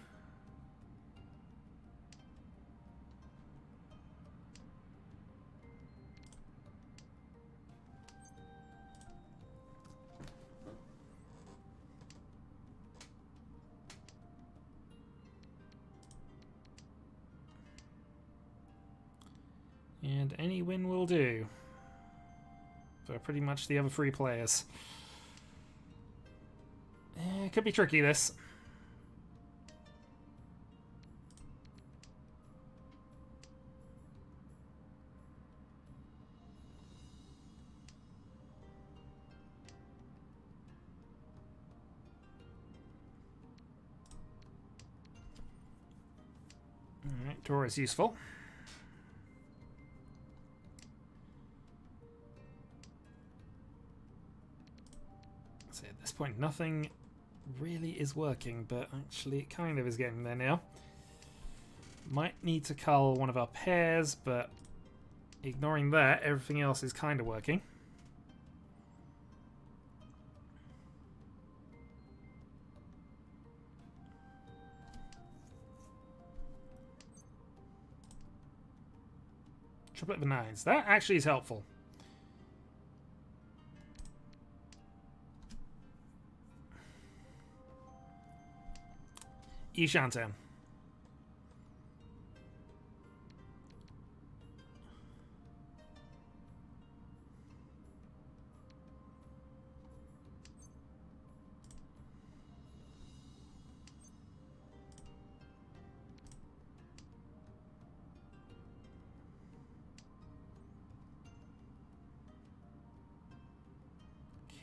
A: And any win will do. For pretty much the other 3 players. It could be tricky, this. Alright, draw is useful. At this point, nothing really is working, but actually it kind of is getting there now. Might need to cull one of our pairs, but ignoring that, everything else is kind of working. Triplet of 9s. That actually is helpful. Ishantan.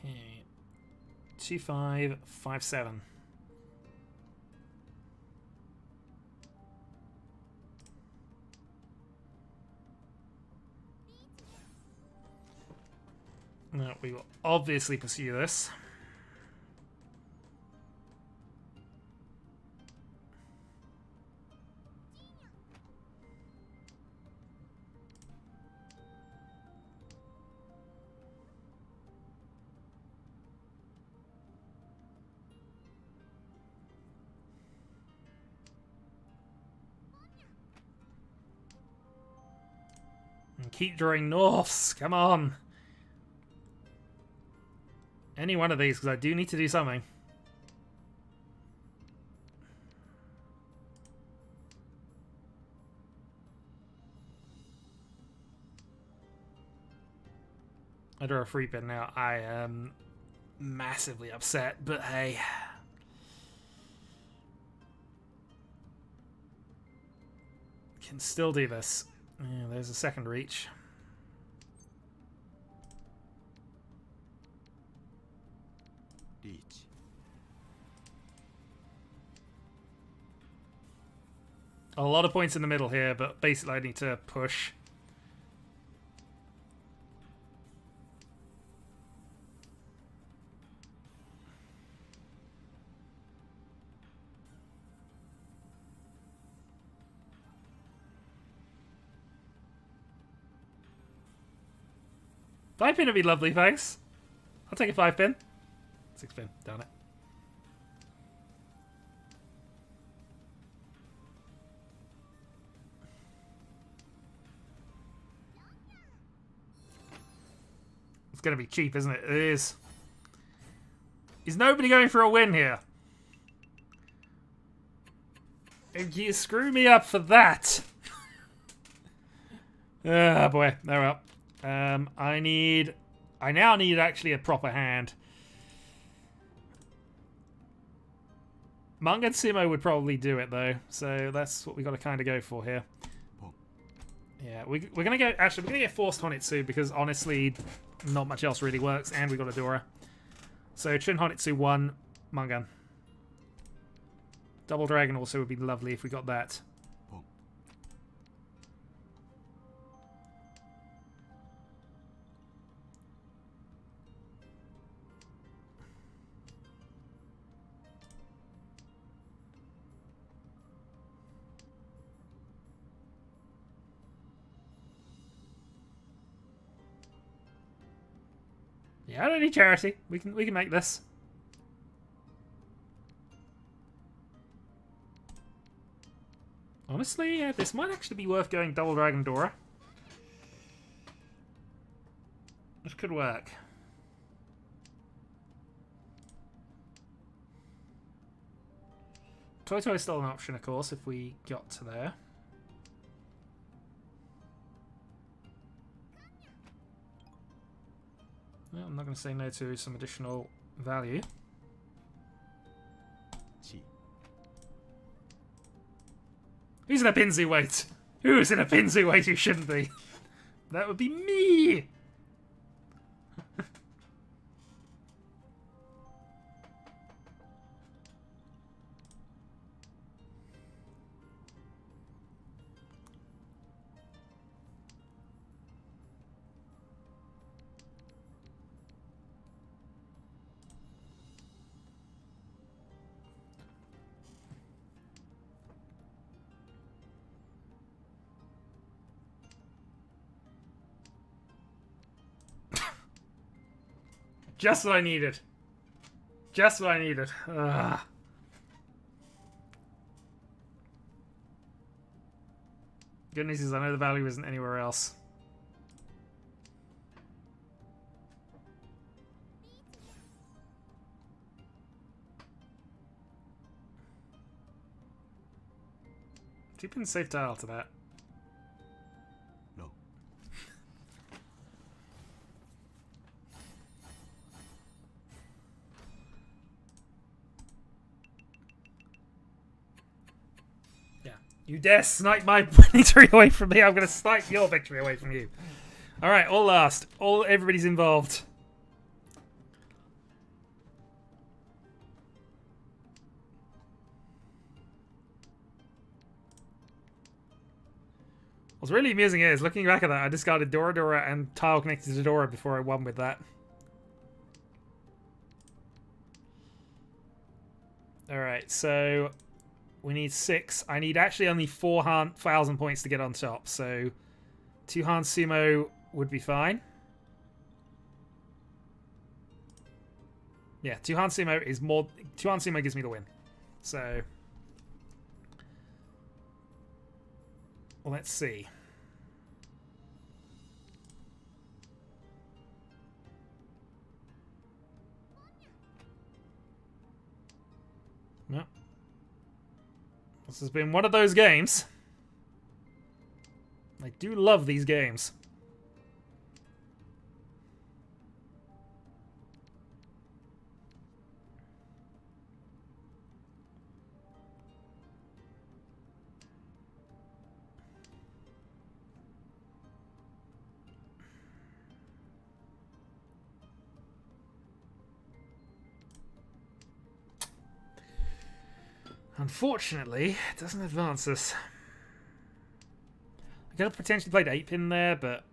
A: Okay. 2557. No, we will obviously pursue this. And keep drawing norths, come on. Any one of these, because I do need to do something. I draw a free pin now. I am massively upset, but hey. Can still do this. Yeah, there's a second reach.
B: Riichi.
A: A lot of points in the middle here, but basically I need to push. Five pin would be lovely, thanks. I'll take a 5 pin. 6 pin, darn it. It's going to be cheap, isn't it? It is. Is nobody going for a win here? If you screw me up for that. Ah, boy. Oh well. I now need actually a proper hand. Monk and Sumo would probably do it though, so that's what we got to kind of go for here. Yeah, we're gonna go. Actually, we're gonna get forced Honitsu because honestly, not much else really works, and we got a Dora. So Chun Honitsu 1, Mangan. Double Dragon also would be lovely if we got that. Yeah, I don't need charity. We can make this. Honestly, yeah, this might actually be worth going Double Dragon Dora. This could work. Toy Toy is still an option, of course, if we got to there. Well, I'm not going to say no to some additional value. Who's in a Pinzy weight? Who's in a Pinzy weight who shouldn't be? That would be me! Just what I needed. Just what I needed. Ugh. Good news is I know the value isn't anywhere else. Keeping safe dial to that.
B: No.
A: Yeah. You dare snipe my victory away from me, I'm going to snipe your victory away from you. Alright, all last. Everybody's involved. What's really amusing is, looking back at that, I discarded Dora Dora and Tile connected to Dora before I won with that. Alright, so we need 6. I need actually only 4,000 points to get on top, so 2 Han Sumo would be fine. Yeah, 2 Han Sumo is more... 2 Han Sumo gives me the win. So... well, let's see. No. This has been one of those games. I do love these games. Unfortunately, it doesn't advance us. I could have potentially played 8-pin there, but...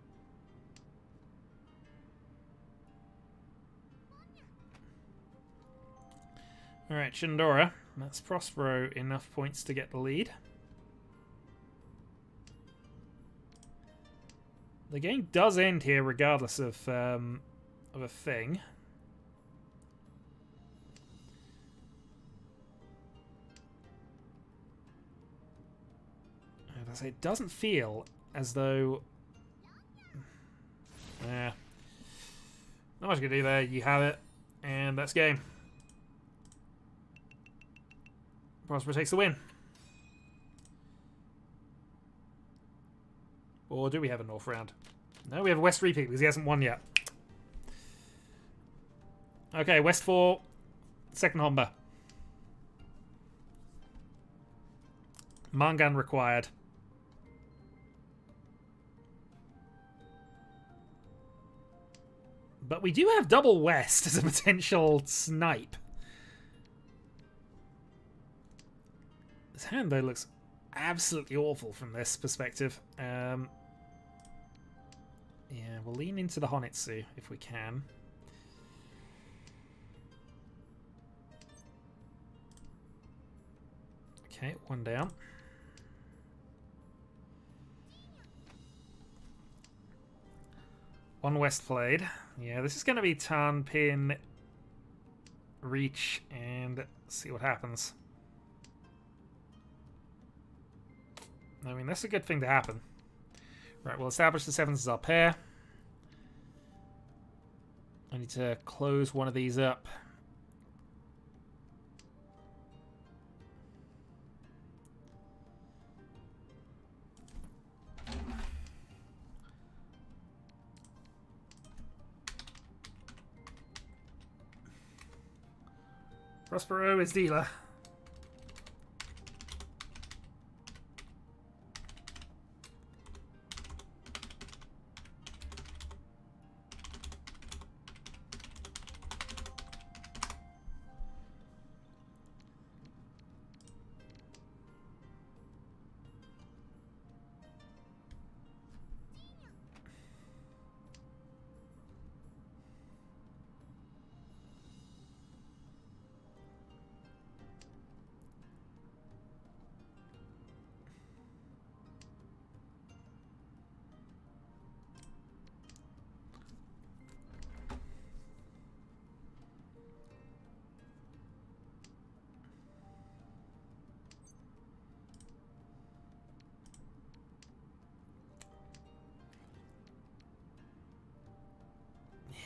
A: alright, Shindora. That's Prospero enough points to get the lead. The game does end here regardless of a thing. It doesn't feel as though... yeah. Not much I can do there. You have it. And that's game. Prospero takes the win. Or do we have a north round? No, we have a west repeat because he hasn't won yet. Okay, west 4, second Homba. Mangan required. But we do have double west as a potential snipe. This hand, though, looks absolutely awful from this perspective. Yeah, we'll lean into the Honitsu if we can. Okay, one down. One west played. Yeah, this is going to be Tarn, Pin, Reach, and see what happens. I mean, that's a good thing to happen. Right, we'll establish the 7s as our pair. I need to close one of these up. Prospero is dealer.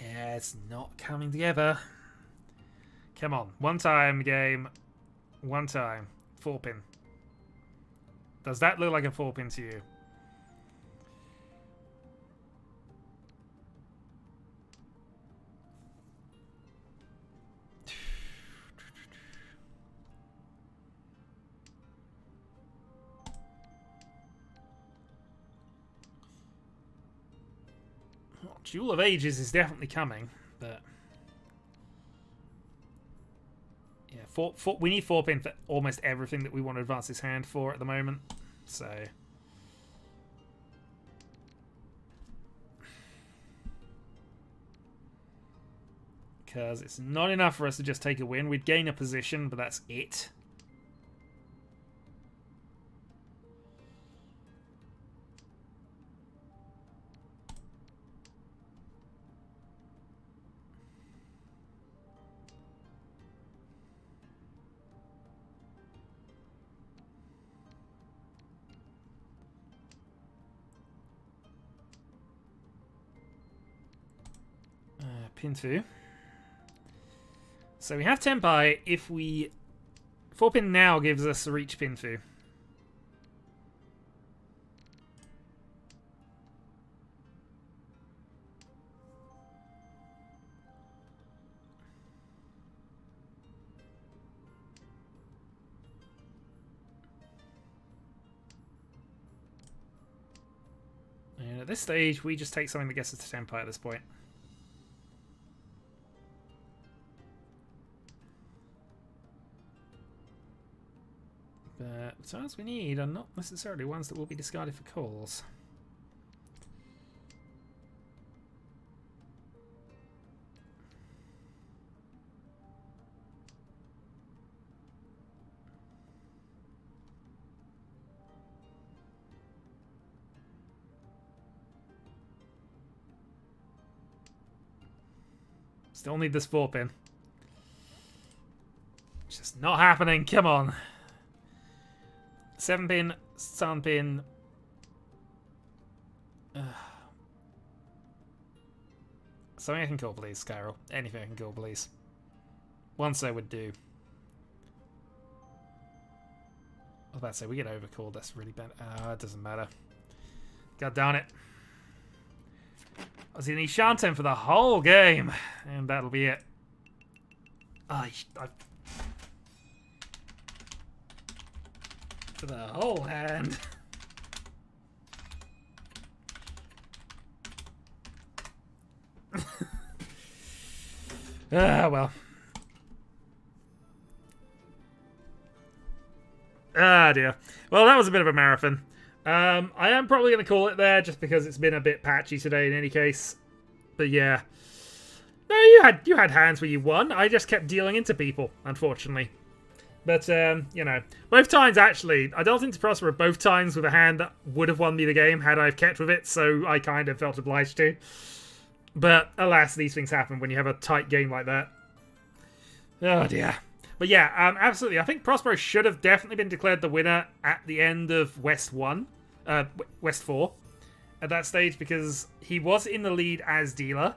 A: Yeah, it's not coming together. Come on. One time, game. One time. 4-pin. Does that look like a 4-pin to you? Jewel of Ages is definitely coming, but yeah, we need 4-pin for almost everything that we want to advance this hand for at the moment. So because it's not enough for us to just take a win. We'd gain a position, but that's it. Pin 2. So we have Tenpai. If we 4-pin now gives us a reach pin 2. And at this stage, we just take something that gets us to Tenpai at this point. But the tiles we need are not necessarily ones that will be discarded for calls. Still need this 4-pin. It's just not happening. Come on. 7-pin, Sun pin. Something I can call, please, Skyro. Anything I can call, please. Once I would do. I was about to say, we get overcalled. That's really bad. It doesn't matter. God darn it. I was in Ishanten for the whole game, and that'll be it. For the whole hand. Well. Ah, dear. Well, that was a bit of a marathon. I am probably going to call it there, just because it's been a bit patchy today in any case. But yeah. No, you had hands where you won. I just kept dealing into people, unfortunately. But, you know, both times, actually, I don't think to Prospero both times with a hand that would have won me the game had I kept with it, so I kind of felt obliged to. But, alas, these things happen when you have a tight game like that. Oh, dear. But yeah, absolutely. I think Prospero should have definitely been declared the winner at the end of West 4 at that stage, because he was in the lead as dealer,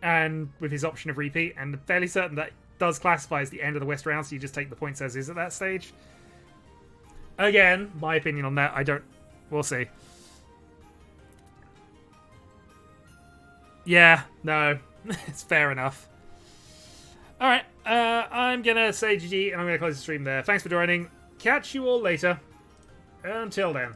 A: and with his option of repeat, and I'm fairly certain that does classify as the end of the West round, so you just take the points as is at that stage. Again, my opinion on that, we'll see. Yeah, no, it's fair enough. Alright, I'm gonna say GG, and I'm gonna close the stream there. Thanks for joining. Catch you all later. Until then.